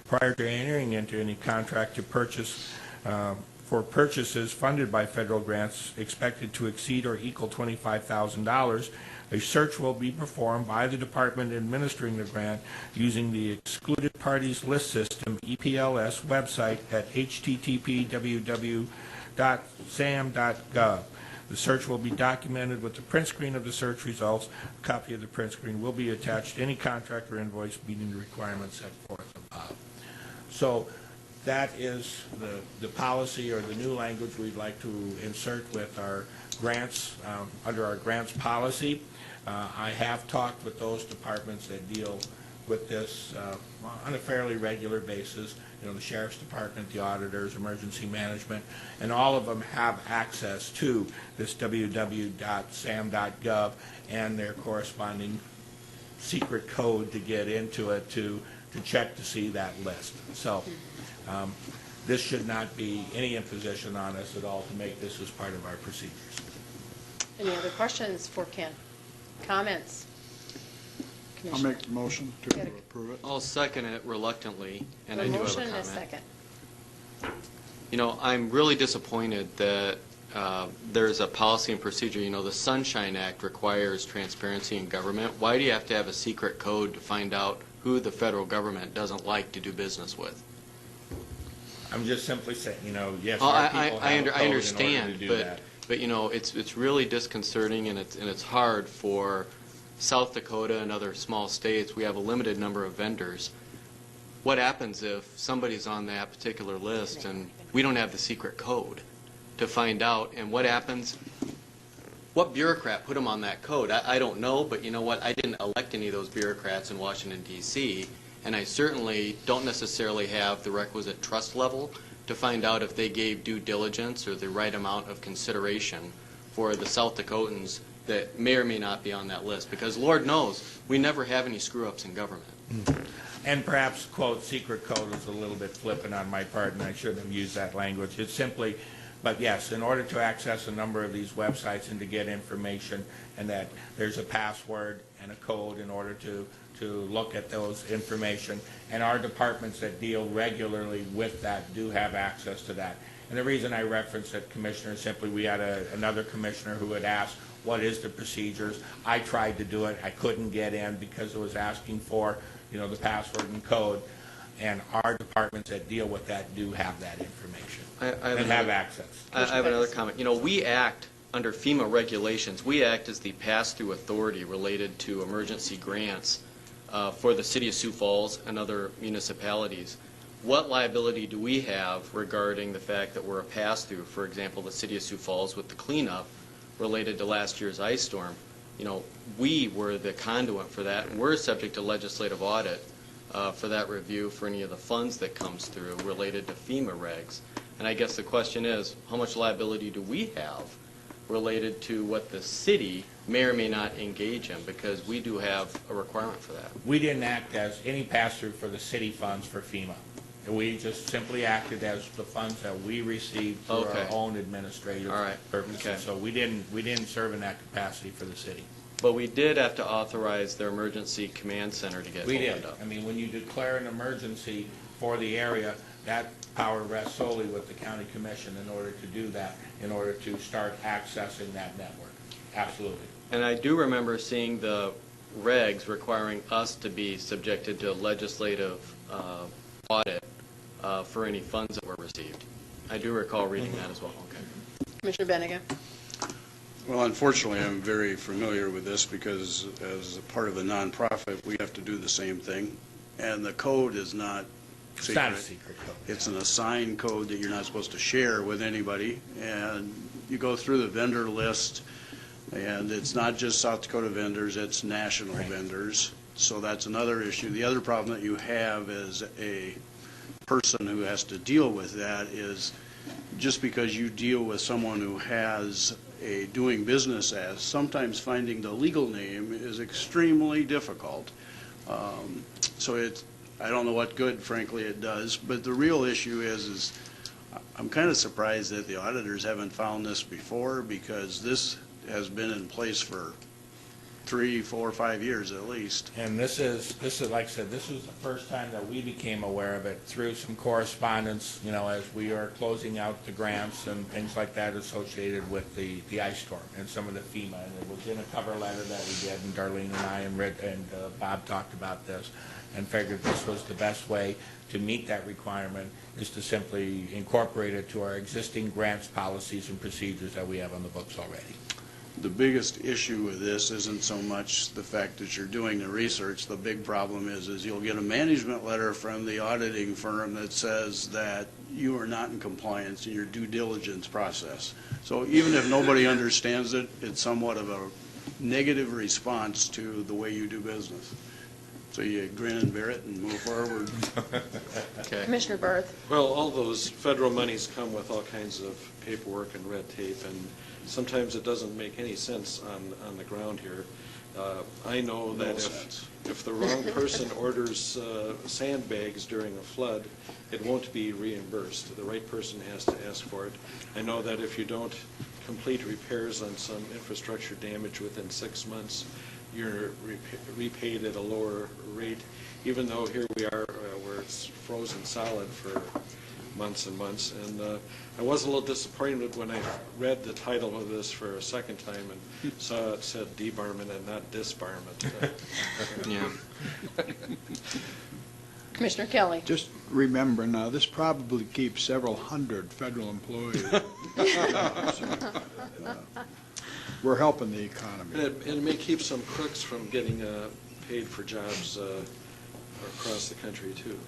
Prior to entering into any contract to purchase for purchases funded by federal grants expected to exceed or equal $25,000, a search will be performed by the department administering the grant using the Excluded Parties List System, EPLS, website at http://www.sam.gov. The search will be documented with the print screen of the search results. A copy of the print screen will be attached to any contract or invoice meeting the requirements set forth above. So that is the policy or the new language we'd like to insert with our grants, under our grants policy. I have talked with those departments that deal with this on a fairly regular basis. You know, the Sheriff's Department, the auditors, emergency management, and all of them have access to this www.sam.gov and their corresponding secret code to get into it to check to see that list. So this should not be any imposition on us at all to make this as part of our procedures. Any other questions for Ken? Comments? I'll make the motion to approve it. I'll second it reluctantly, and I do have a motion comment. and a second. You know, I'm really disappointed that there's a policy and procedure. You know, the Sunshine Act requires transparency in government. Why do you have to have a secret code to find out who the federal government doesn't like to do business with? I'm just simply saying, you know, yes, Oh, our people have a I code understand, in order to do that. but you know, it's really disconcerting, and it's hard for South Dakota and other small states. We have a limited number of vendors. What happens if somebody's on that particular list and we don't have the secret code to find out? And what happens? What bureaucrat put them on that code? I don't know, but you know what? I didn't elect any of those bureaucrats in Washington, D.C., and I certainly don't necessarily have the requisite trust level to find out if they gave due diligence or the right amount of consideration for the South Dakotans that may or may not be on that list. Because Lord knows, we never have any screw-ups in government. And perhaps, quote, secret code is a little bit flippant on my part, and I shouldn't have used that language. It's simply, but yes, in order to access a number of these websites and to get information, and that there's a password and a code in order to look at those information. And our departments that deal regularly with that do have access to that. And the reason I referenced that, Commissioner, is simply we had another commissioner who had asked, what is the procedures? I tried to do it. I couldn't get in because it was asking for, the password and code. And our departments that deal with that do have that information and have access. I have another comment. We act under FEMA regulations. We act as the pass-through authority related to emergency grants for the City of Sioux Falls and other municipalities. What liability do we have regarding the fact that we're a pass-through, for example, the City of Sioux Falls with the cleanup related to last year's ice storm? We were the conduit for that, and we're subject to legislative audit for that review for any of the funds that comes through related to FEMA regs. And I guess the question is, how much liability do we have related to what the city may or may not engage in, because we do have a requirement for that. We didn't act as any pass-through for the city funds for FEMA. We just simply acted as the funds that we received for our own administrative purposes. Okay. So we didn't serve in that capacity for the city. But we did have to authorize their emergency command center to get We opened did. up. I mean, when you declare an emergency for the area, that power rests solely with the county commission in order to do that, in order to start accessing that network. Absolutely. And I do remember seeing the regs requiring us to be subjected to legislative audit for any funds that were received. I do recall reading that as well. Okay. Commissioner Bennigan. Well, unfortunately, I'm very familiar with this because as a part of a nonprofit, we have to do the same thing. And the code is not secret. It's not a secret code. It's an assigned code that you're not supposed to share with anybody. And you go through the vendor list, and it's not just South Dakota vendors, it's national vendors. So that's another issue. The other problem that you have as a person who has to deal with that is just because you deal with someone who has a doing business as, sometimes finding the legal name is extremely difficult. So I don't know what good, frankly, it does. But the real issue is I'm kind of surprised that the auditors haven't found this before, because this has been in place for 3, 4, 5 years at least. And this is like I said, this was the first time that we became aware of it through some correspondence, as we are closing out the grants and things like that associated with the ice storm and some of the FEMA. And it was in a cover letter that we did, and Darlene and I and Bob talked about this and figured this was the best way to meet that requirement, is to simply incorporate it to our existing grants policies and procedures that we have on the books already. The biggest issue with this isn't so much the fact that you're doing the research. The big problem is you'll get a management letter from the auditing firm that says that you are not in compliance in your due diligence process. So even if nobody understands it, it's somewhat of a negative response to the way you do business. So you grin and bear it and move forward. Okay. Commissioner Barth. Well, all those federal monies come with all kinds of paperwork and red tape, and sometimes it doesn't make any sense on the ground here. I know that if the wrong person orders sandbags during a flood, it won't be reimbursed. The right person has to ask for it. I know that if you don't complete repairs on some infrastructure damage within 6 months, you're repaid at a lower rate, even though here we are where it's frozen solid for months and months. And I was a little disappointed when I read the title of this for a second time and saw it said debarment and not disbarment. Yeah. Commissioner Kelly. Just remember now, this probably keeps several hundred federal employees. We're helping the economy. And it may keep some crooks from getting paid for jobs across the country, too.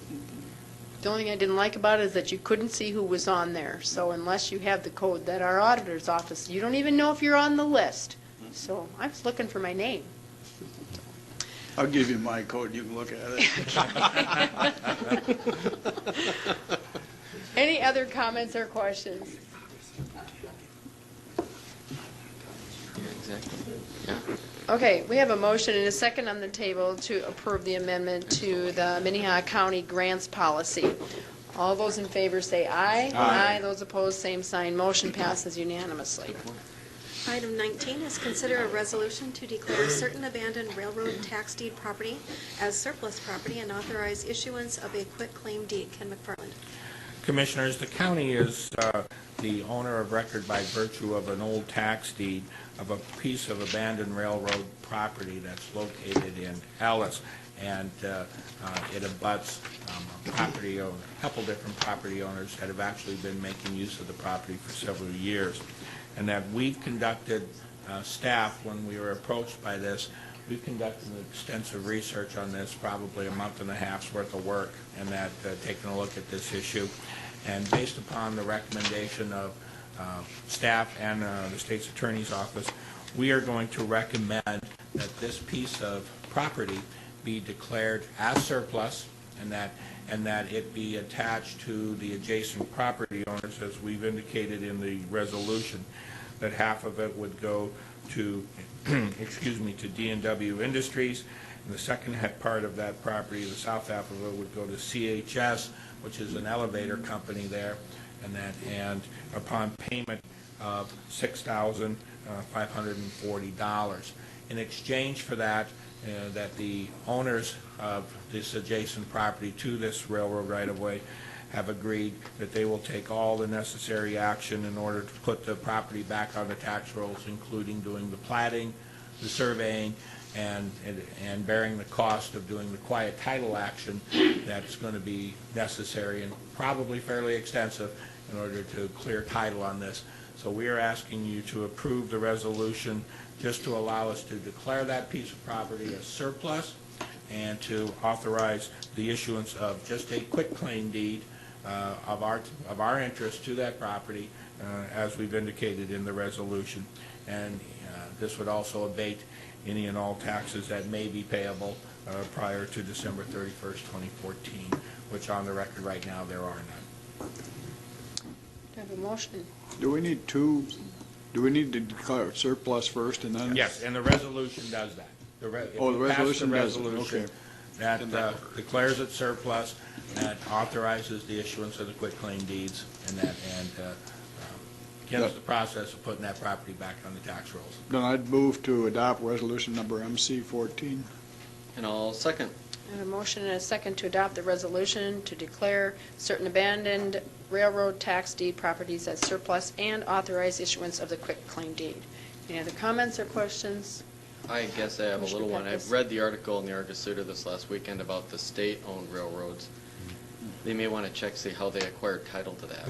The only thing I didn't like about it is that you couldn't see who was on there. So unless you have the code that our auditor's office, you don't even know if you're on the list. So I was looking for my name. I'll give you my code, you can look at it. Any other comments or questions? Exactly. Yeah. Okay, we have a motion and a second on the table to approve the amendment to the Minnehaha County Grants Policy. All those in favor say aye. Aye. Those opposed, same sign. Motion passes unanimously. Item 19 is consider a resolution to declare certain abandoned railroad tax deed property as surplus property and authorize issuance of a quitclaim deed. Ken McFarland. Commissioners, the county is the owner of record by virtue of an old tax deed of a piece of abandoned railroad property that's located in Ellis, and it abuts a couple different property owners that have actually been making use of the property for several years. And that we've conducted, staff, when we were approached by this, we've conducted an extensive research on this, probably a month and a half's worth of work, and that taking a look at this issue. And based upon the recommendation of staff and the state's attorney's office, we are going to recommend that this piece of property be declared as surplus, and that it be attached to the adjacent property owners, as we've indicated in the resolution, that half of it would go to, excuse me, to D&W Industries, and the second part of that property, the south half of it, would go to CHS, which is an elevator company there, and upon payment of $6,540. In exchange for that, that the owners of this adjacent property to this railroad right-of-way have agreed that they will take all the necessary action in order to put the property back on the tax rolls, including doing the platting, the surveying, and bearing the cost of doing the quiet title action that's going to be necessary and probably fairly extensive in order to clear title on this. So we are asking you to approve the resolution just to allow us to declare that piece of property as surplus and to authorize the issuance of just a quitclaim deed of our interest to that property, as we've indicated in the resolution. And this would also abate any and all taxes that may be payable prior to December 31st, 2014, which on the record right now there are none. Do I have a motion? Do we need to declare it surplus first and then? Yes, and the resolution does that. The resolution does it, okay. That declares it surplus, that authorizes the issuance of the quitclaim deeds, and begins the process of putting that property back on the tax rolls. Then I'd move to adopt resolution number MC14. And I'll second. I have a motion and a second to adopt the resolution to declare certain abandoned railroad tax deed properties as surplus and authorize issuance of the quitclaim deed. Any other comments or questions? I guess I have a little one. Peckus. I've read the article in the Argus-Suitor this last weekend about the state-owned railroads. They may want to check, see how they acquired title to that.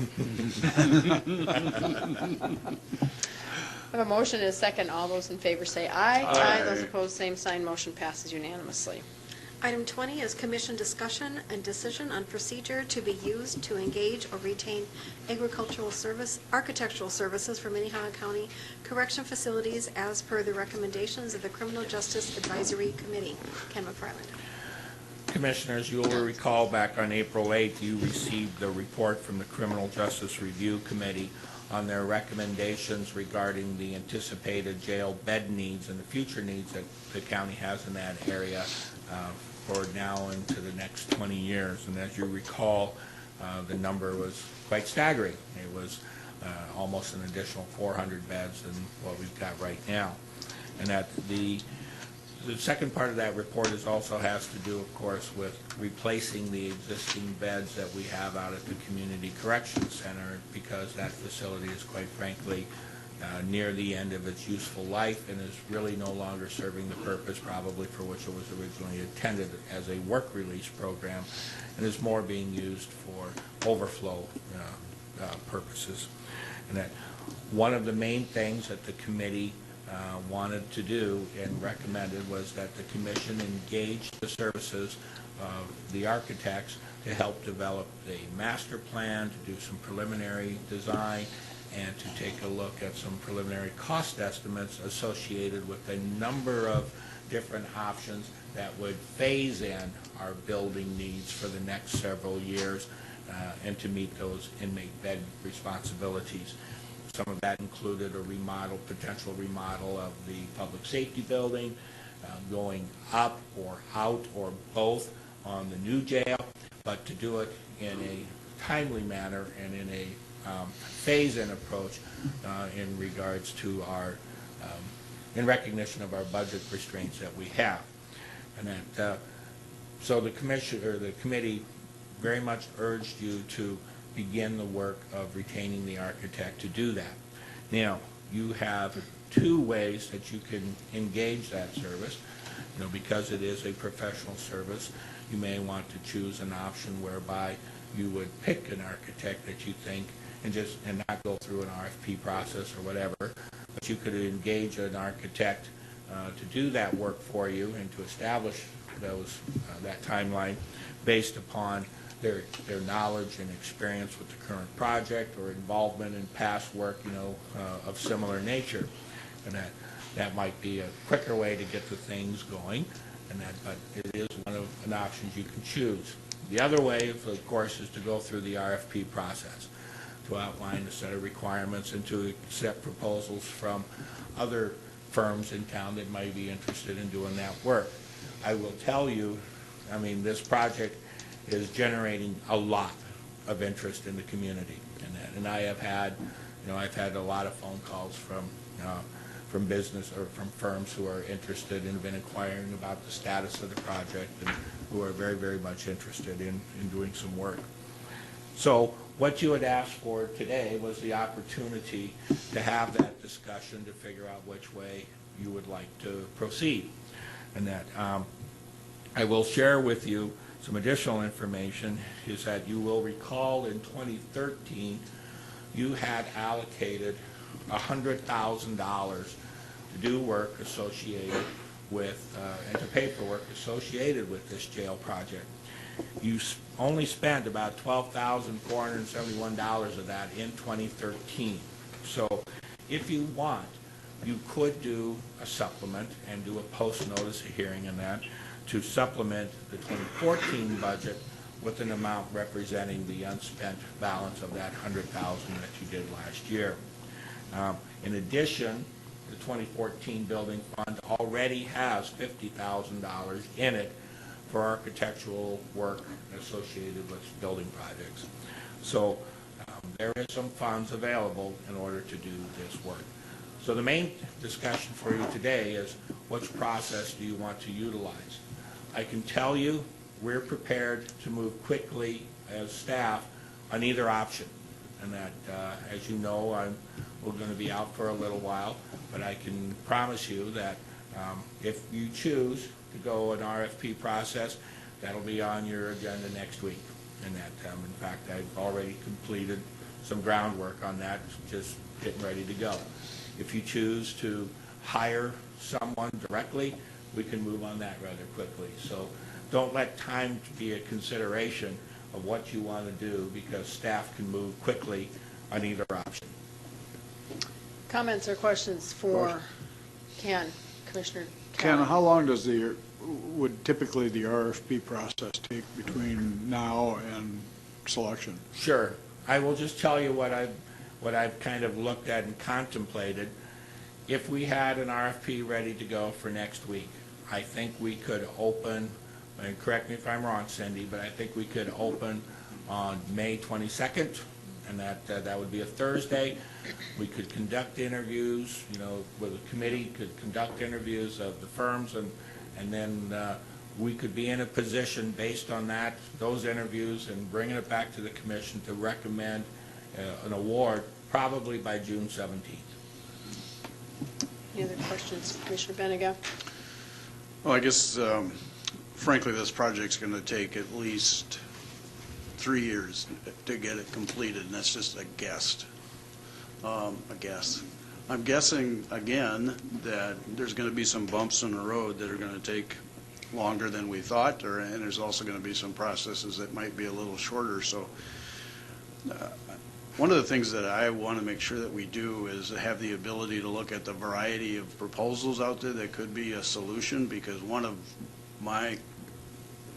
I have a motion and a second. All those in favor say aye. Aye. Those opposed, same sign. Motion passes unanimously. Item 20 is commission discussion and decision on procedure to be used to engage or retain architectural services for Minnehaha County correction facilities as per the recommendations of the Criminal Justice Advisory Committee. Ken McFarland. Commissioners, you will recall back on April 8th, you received the report from the Criminal Justice Review Committee on their recommendations regarding the anticipated jail bed needs and the future needs that the county has in that area for now into the next 20 years. And as you recall, the number was quite staggering. It was almost an additional 400 beds than what we've got right now. And that the second part of that report also has to do, of course, with replacing the existing beds that we have out at the Community Corrections Center, because that facility is, quite frankly, near the end of its useful life and is really no longer serving the purpose probably for which it was originally intended as a work release program, and is more being used for overflow purposes. And that one of the main things that the committee wanted to do and recommended was that the commission engage the services of the architects to help develop a master plan, to do some preliminary design, and to take a look at some preliminary cost estimates associated with a number of different options that would phase in our building needs for the next several years, and to meet those inmate bed responsibilities. Some of that included a remodel, potential remodel of the public safety building, going up or out or both on the new jail, but to do it in a timely manner and in a phase-in approach in regards to our, in recognition of our budget restraints that we have. And that, so the commission, or the committee very much urged you to begin the work of retaining the architect to do that. Now, you have two ways that you can engage that service. You know, because it is a professional service, you may want to choose an option whereby you would pick an architect that you think, and not go through an RFP process or whatever, but you could engage an architect to do that work for you and to establish those that timeline based upon their knowledge and experience with the current project or involvement in past work, you know, of similar nature, and that might be a quicker way to get the things going, and but it is one of an options you can choose. The other way, of course, is to go through the RFP process, to outline a set of requirements and to accept proposals from other firms in town that might be interested in doing that work. I will tell you, I mean, this project is generating a lot of interest in the community, and I have had, you know, I've had a lot of phone calls from business or from firms who are interested and have been inquiring about the status of the project and who are very, very much interested in doing some work. So what you had asked for today was the opportunity to have that discussion to figure out which way you would like to proceed. And that I will share with you some additional information is that you will recall in 2013 you had allocated $100,000 to do work associated with and to pay for work associated with this jail project. You only spent about $12,471 of that in 2013. So if you want, you could do a supplement and do a post-notice hearing in that to supplement the 2014 budget with an amount representing the unspent balance of that $100,000 that you did last year. In addition, the 2014 building fund already has $50,000 in it for architectural work associated with building projects. So there is some funds available in order to do this work. So the main discussion for you today is which process do you want to utilize? I can tell you we're prepared to move quickly as staff on either option. And that, as you know, we're going to be out for a little while, but I can promise you that if you choose to go an RFP process, that'll be on your agenda next week. And that, in fact, I've already completed some groundwork on that, just getting ready to go. If you choose to hire someone directly, we can move on that rather quickly. So don't let time be a consideration of what you want to do, because staff can move quickly on either option. Comments or questions for Ken, Commissioner Ken, how long does would typically the RFP process take between now and selection? Sure. I will just tell you what I've kind of looked at and contemplated. If we had an RFP ready to go for next week, I think we could open, and correct me if I'm wrong, Cindy, but I think we could open on May 22nd, and that would be a Thursday. We could conduct interviews, you know, where the committee could conduct interviews of the firms, and then we could be in a position based on those interviews and bringing it back to the commission to recommend an award probably by June 17th. Any other questions, Commissioner Benega? Well, I guess, frankly, this project's going to take at least 3 years to get it completed, and that's just a guess. I'm guessing, again, that there's going to be some bumps in the road that are going to take longer than we thought, and there's also going to be some processes that might be a little shorter. So one of the things that I want to make sure that we do is have the ability to look at the variety of proposals out there that could be a solution, because one of my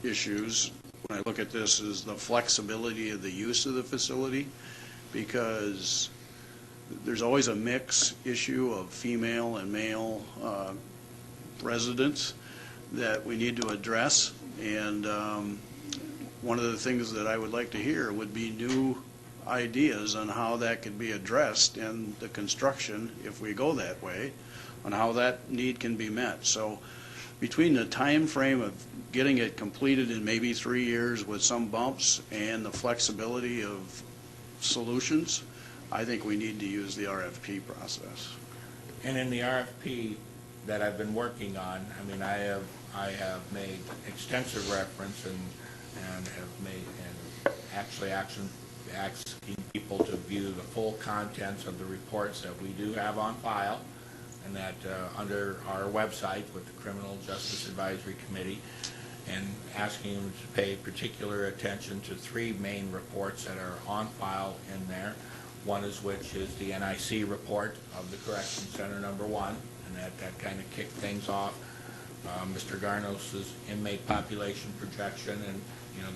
issues when I look at this is the flexibility of the use of the facility, because there's always a mix issue of female and male residents that we need to address. And one of the things that I would like to hear would be new ideas on how that could be addressed in the construction, if we go that way, on how that need can be met. So between the time frame of getting it completed in maybe 3 years with some bumps and the flexibility of solutions, I think we need to use the RFP process. And in the RFP that I've been working on, I mean, I have made extensive reference and have made, and actually asking people to view the full contents of the reports that we do have on file, and that under our website with the Criminal Justice Advisory Committee, and asking them to pay particular attention to 3 main reports that are on file in there. One is which is the NIC report of the Correction Center #1, and that kind of kicked things off. Mr. Garnos's inmate population projection, and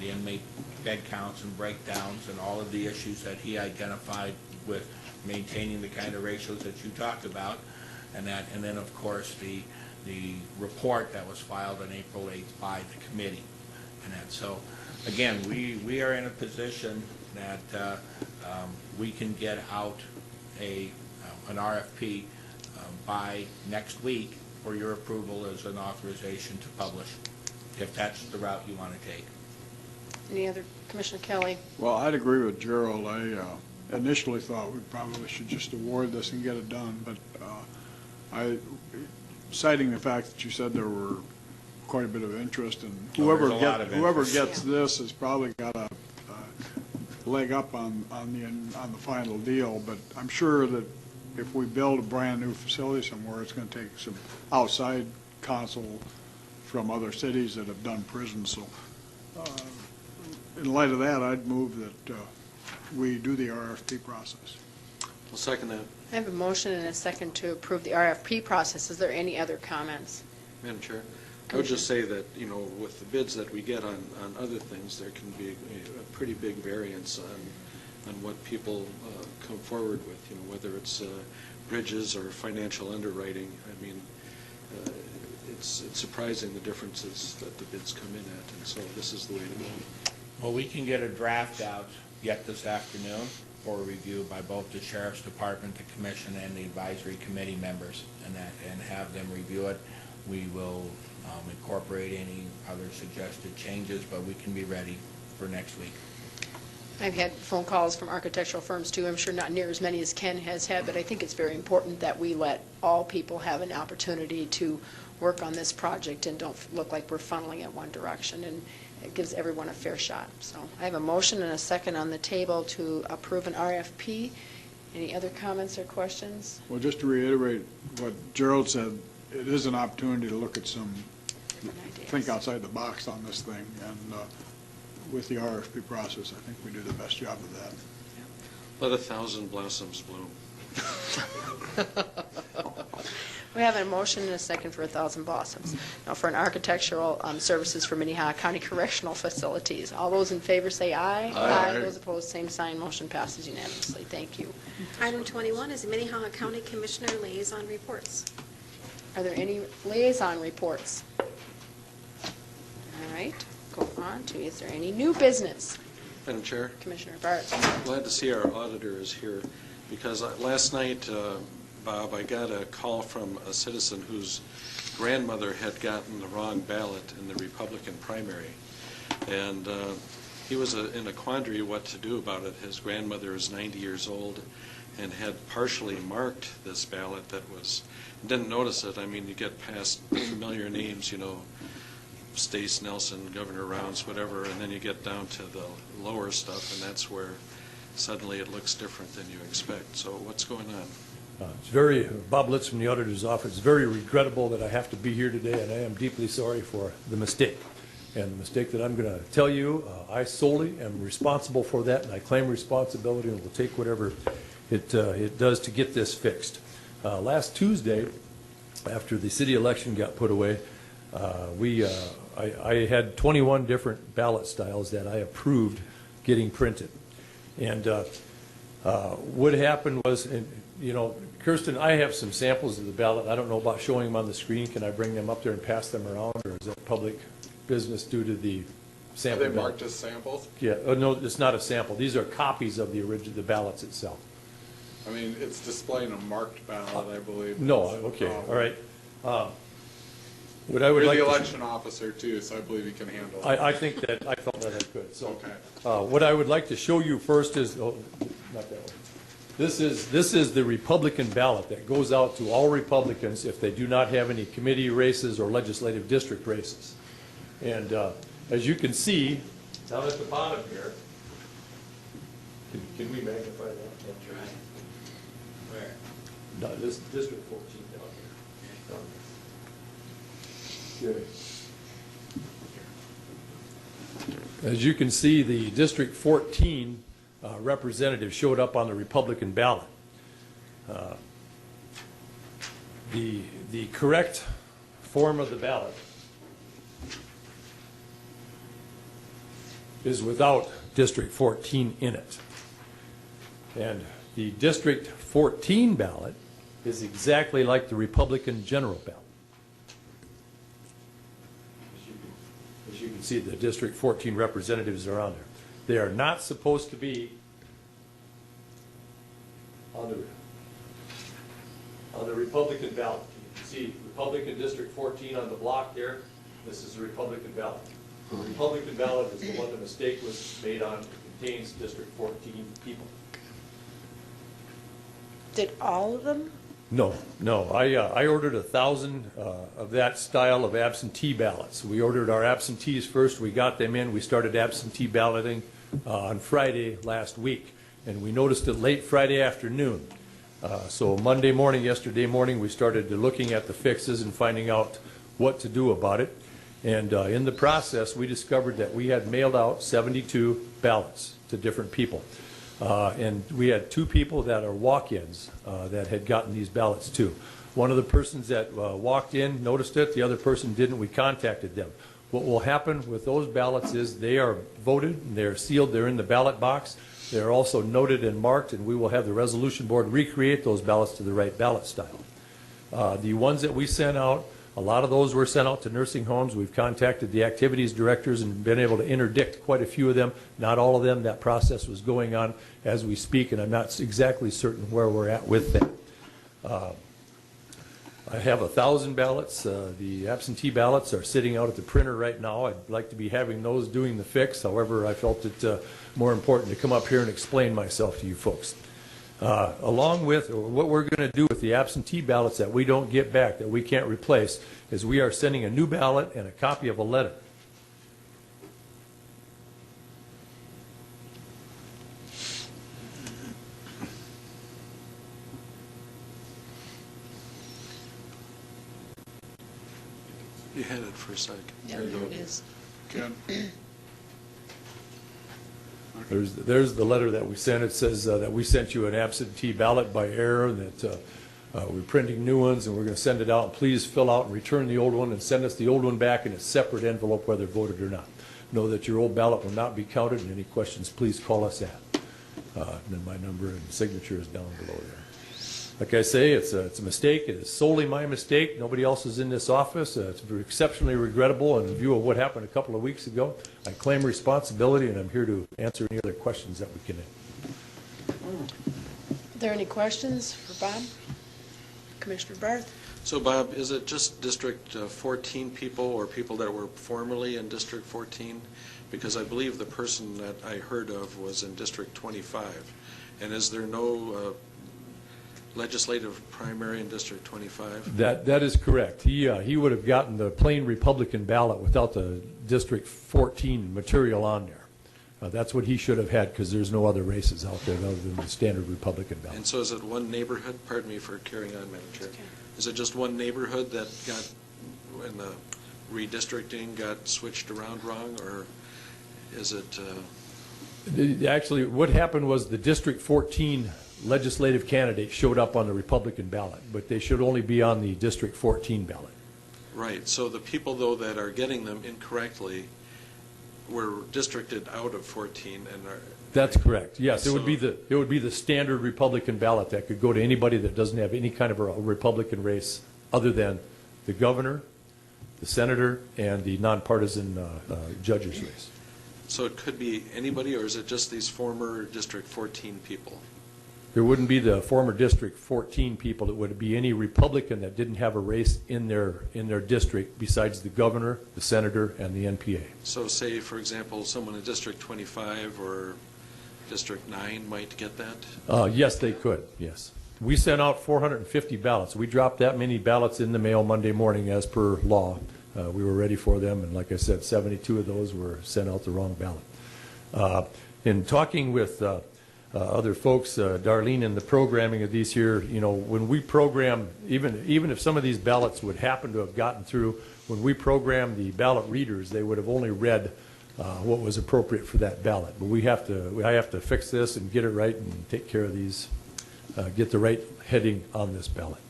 the inmate bed counts and breakdowns and all of the issues that he identified with maintaining the kind of ratios that you talked about, and then of course the report that was filed on April 8th by the committee. And that, so again, we are in a position that we can get out an RFP by next week for your approval as an authorization to publish, if that's the route you want to take. Any other, Commissioner Kelly? Well, I'd agree with Gerald. I initially thought we probably should just award this and get it done, but citing the fact that you said there were quite a bit of interest, and whoever gets this has probably got a leg up on the final deal. But I'm sure that if we build a brand new facility somewhere, it's going to take some outside counsel from other cities that have done prisons. So in light of that, I'd move that we do the RFP process. I'll second that. I have a motion and a second to approve the RFP process. Is there any other comments? Madam Chair, I would just say that, with the bids that we get on other things, there can be a pretty big variance on what people come forward with, whether it's bridges or financial underwriting. I mean, it's surprising the differences that the bids come in at, and so this is the way to go. Well, we can get a draft out yet this afternoon for review by both the Sheriff's Department, the Commission, and the Advisory Committee members, and have them review it. We will incorporate any other suggested changes, but we can be ready for next week. I've had phone calls from architectural firms too. I'm sure not near as many as Ken has had, but I think it's very important that we let all people have an opportunity to work on this project and don't look like we're funneling it one direction, and it gives everyone a fair shot. So I have a motion and a second on the table to approve an RFP. Any other comments or questions? Well, just to reiterate what Gerald said, it is an opportunity to look at think outside the box on this thing, and with the RFP process, I think we do the best job of that. Let 1,000 blossoms bloom. We have a motion and a second for 1,000 blossoms. Now for an architectural services for Minnehaha County Correctional Facilities. All those in favor say aye. Aye. Those opposed, same sign. Motion passes unanimously. Thank you. Item 21 is the Minnehaha County Commissioner Liaison Reports. Are there any liaison reports? All right, go on to, is there any new business? Madam Chair? Commissioner Bartz. I'm glad to see our auditor is here, because last night, Bob, I got a call from a citizen whose grandmother had gotten the wrong ballot in the Republican primary. And he was in a quandary what to do about it. His grandmother is 90 years old and had partially marked this ballot that was, didn't notice it. I mean, you get past familiar names, Stace Nelson, Governor Rounds, whatever, and then you get down to the lower stuff, and that's where suddenly it looks different than you expect. So what's going on? It's Bob Litz from the auditor's office. It's very regrettable that I have to be here today, and I am deeply sorry for the mistake. And the mistake that I'm going to tell you, I solely am responsible for that, and I claim responsibility and will take whatever it does to get this fixed. Last Tuesday, after the city election got put away, we I had 21 different ballot styles that I approved getting printed. And what happened was, and, you know, Kirsten, I have some samples of the ballot. I don't know about showing them on the screen. Can I bring them up there and pass them around, or is that public business due to the sample? Are they ballot? marked as samples? Yeah, no, it's not a sample. These are copies of the original, the ballots itself. I mean, it's displaying a marked ballot, I believe. No, That's the okay, problem. all right. What I would You're like the to- election officer too, so I believe you can handle it. I think that, I felt that I could. So, Okay. what I would like to show you first is, oh, not that one. This is the Republican ballot that goes out to all Republicans if they do not have any committee races or legislative district races. And as you can see, down at the bottom here, can we magnify that? Where? No, this District 14 down here. Good. As you can see, the District 14 representative showed up on the Republican ballot. The correct form of the ballot is without District 14 in it. And the District 14 ballot is exactly like the Republican general ballot. As you can see, the District 14 representatives are on there. They are not supposed to be on the Republican ballot. You can see Republican District 14 on the block there. This is the Republican ballot. The Republican ballot is the one the mistake was made on. It contains District 14 people. Did all of them? No. I ordered 1,000 of that style of absentee ballots. We ordered our absentees first. We got them in. We started absentee balloting on Friday last week, and we noticed it late Friday afternoon. So Monday morning, yesterday morning, we started looking at the fixes and finding out what to do about it. And in the process, we discovered that we had mailed out 72 ballots to different people. And we had 2 people that are walk-ins that had gotten these ballots too. One of the persons that walked in noticed it, the other person didn't. We contacted them. What will happen with those ballots is they are voted, and they're sealed, they're in the ballot box. They're also noted and marked, and we will have the resolution board recreate those ballots to the right ballot style. The ones that we sent out, a lot of those were sent out to nursing homes. We've contacted the activities directors and been able to interdict quite a few of them. Not all of them. That process was going on as we speak, and I'm not exactly certain where we're at with that. I have 1,000 ballots. The absentee ballots are sitting out at the printer right now. I'd like to be having those doing the fix. However, I felt it more important to come up here and explain myself to you folks. Along with what we're going to do with the absentee ballots that we don't get back, that we can't replace, is we are sending a new ballot and a copy of a letter. You had it for a second. Yeah, there it is. Ken? There's the letter that we sent. It says that we sent you an absentee ballot by error, and that we're printing new ones, and we're going to send it out. Please fill out and return the old one, and send us the old one back in a separate envelope, whether voted or not. Know that your old ballot will not be counted, and any questions, please call us at. Then my number and signature is down below there. Like I say, it's a mistake. It is solely my mistake. Nobody else is in this office. It's exceptionally regrettable. In view of what happened a couple of weeks ago, I claim responsibility, and I'm here to answer any other questions that we can. Are there any questions for Bob? Commissioner Barth? So, Bob, is it just District 14 people or people that were formerly in District 14? Because I believe the person that I heard of was in District 25. And is there no legislative primary in District 25? That is correct. He would have gotten the plain Republican ballot without the District 14 material on there. That's what he should have had, because there's no other races out there other than the standard Republican ballot. And so is it one neighborhood? Pardon me for carrying on, Madam Chair. Is it just one neighborhood that got, when the redistricting got switched around wrong, or is it? Actually, what happened was the District 14 legislative candidate showed up on the Republican ballot, but they should only be on the District 14 ballot. Right, so the people, though, that are getting them incorrectly were districted out of 14 and are... That's correct, yes. It would So- be the standard Republican ballot that could go to anybody that doesn't have any kind of a Republican race other than the governor, the senator, and the nonpartisan judge's race. So it could be anybody, or is it just these former District 14 people? There wouldn't be the former District 14 people. It would be any Republican that didn't have a race in their district besides the governor, the senator, and the NPA. So say, for example, someone in District 25 or District 9 might get that? Yes, they could, yes. We sent out 450 ballots. We dropped that many ballots in the mail Monday morning as per law. We were ready for them, and like I said, 72 of those were sent out the wrong ballot. In talking with other folks, Darlene, in the programming of these here, when we program, even if some of these ballots would happen to have gotten through, when we program the ballot readers, they would have only read what was appropriate for that ballot. But I have to fix this and get it right and take care of these, get the right heading on this ballot.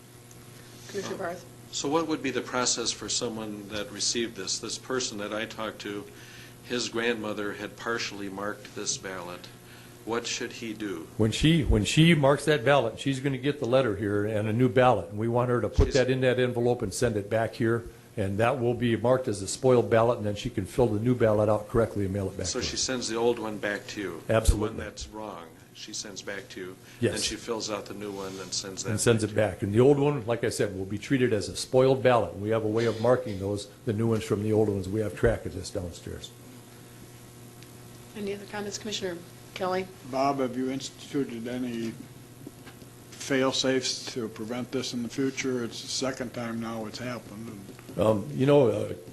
Commissioner Barth? So what would be the process for someone that received this? This person that I talked to, his grandmother had partially marked this ballot. What should he do? When she marks that ballot, she's going to get the letter here and a new ballot. And we want her to put that in that envelope and send it back here. And that will be marked as a spoiled ballot, and then she can fill the new ballot out correctly and mail it back So to she us. sends the old one back to you? Absolutely. The one that's wrong, she sends back to you? Yes. Then she fills out the new one and sends that And sends back it to you. back. And the old one, like I said, will be treated as a spoiled ballot. We have a way of marking those, the new ones from the old ones. We have track of this downstairs. Any other comments, Commissioner Kelly? Bob, have you instituted any fail-safes to prevent this in the future? It's the second time now it's happened.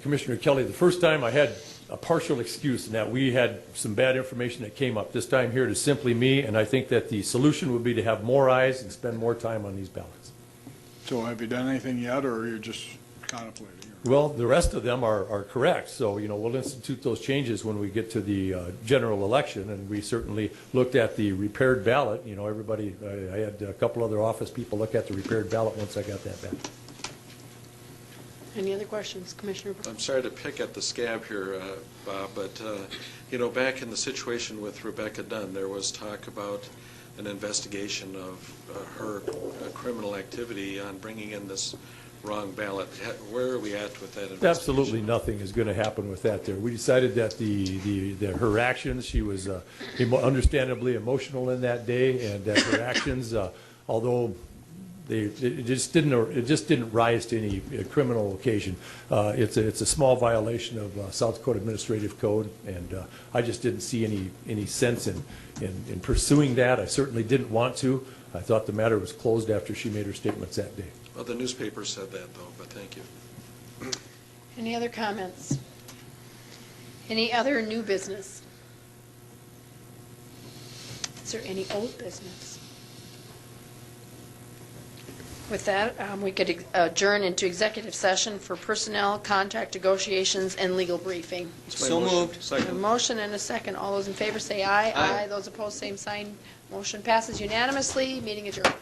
Commissioner Kelly, the first time I had a partial excuse in that we had some bad information that came up. This time here it is simply me, and I think that the solution would be to have more eyes and spend more time on these ballots. So have you done anything yet, or are you just contemplating? Well, the rest of them are correct, so, we'll institute those changes when we get to the general election, and we certainly looked at the repaired ballot. Everybody, I had a couple other office people look at the repaired ballot once I got that back. Any other questions, Commissioner? I'm sorry to pick at the scab here, Bob, but, back in the situation with Rebecca Dunn, there was talk about an investigation of her criminal activity on bringing in this wrong ballot. Where are we at with that investigation? Absolutely nothing is going to happen with that there. We decided that her actions, she was understandably emotional in that day, and that her actions, although it just didn't rise to any criminal occasion. It's a small violation of South Dakota Administrative Code, and I just didn't see any sense in pursuing that. I certainly didn't want to. I thought the matter was closed after she made her statements that day. Well, the newspaper said that, though, but thank you. Any other comments? Any other new business? Is there any old business? With that, we could adjourn into executive session for personnel, contract negotiations, and legal briefing. So moved. A motion and a second. All those in favor say aye. Aye. Those opposed, same sign. Motion passes unanimously. Meeting adjourned.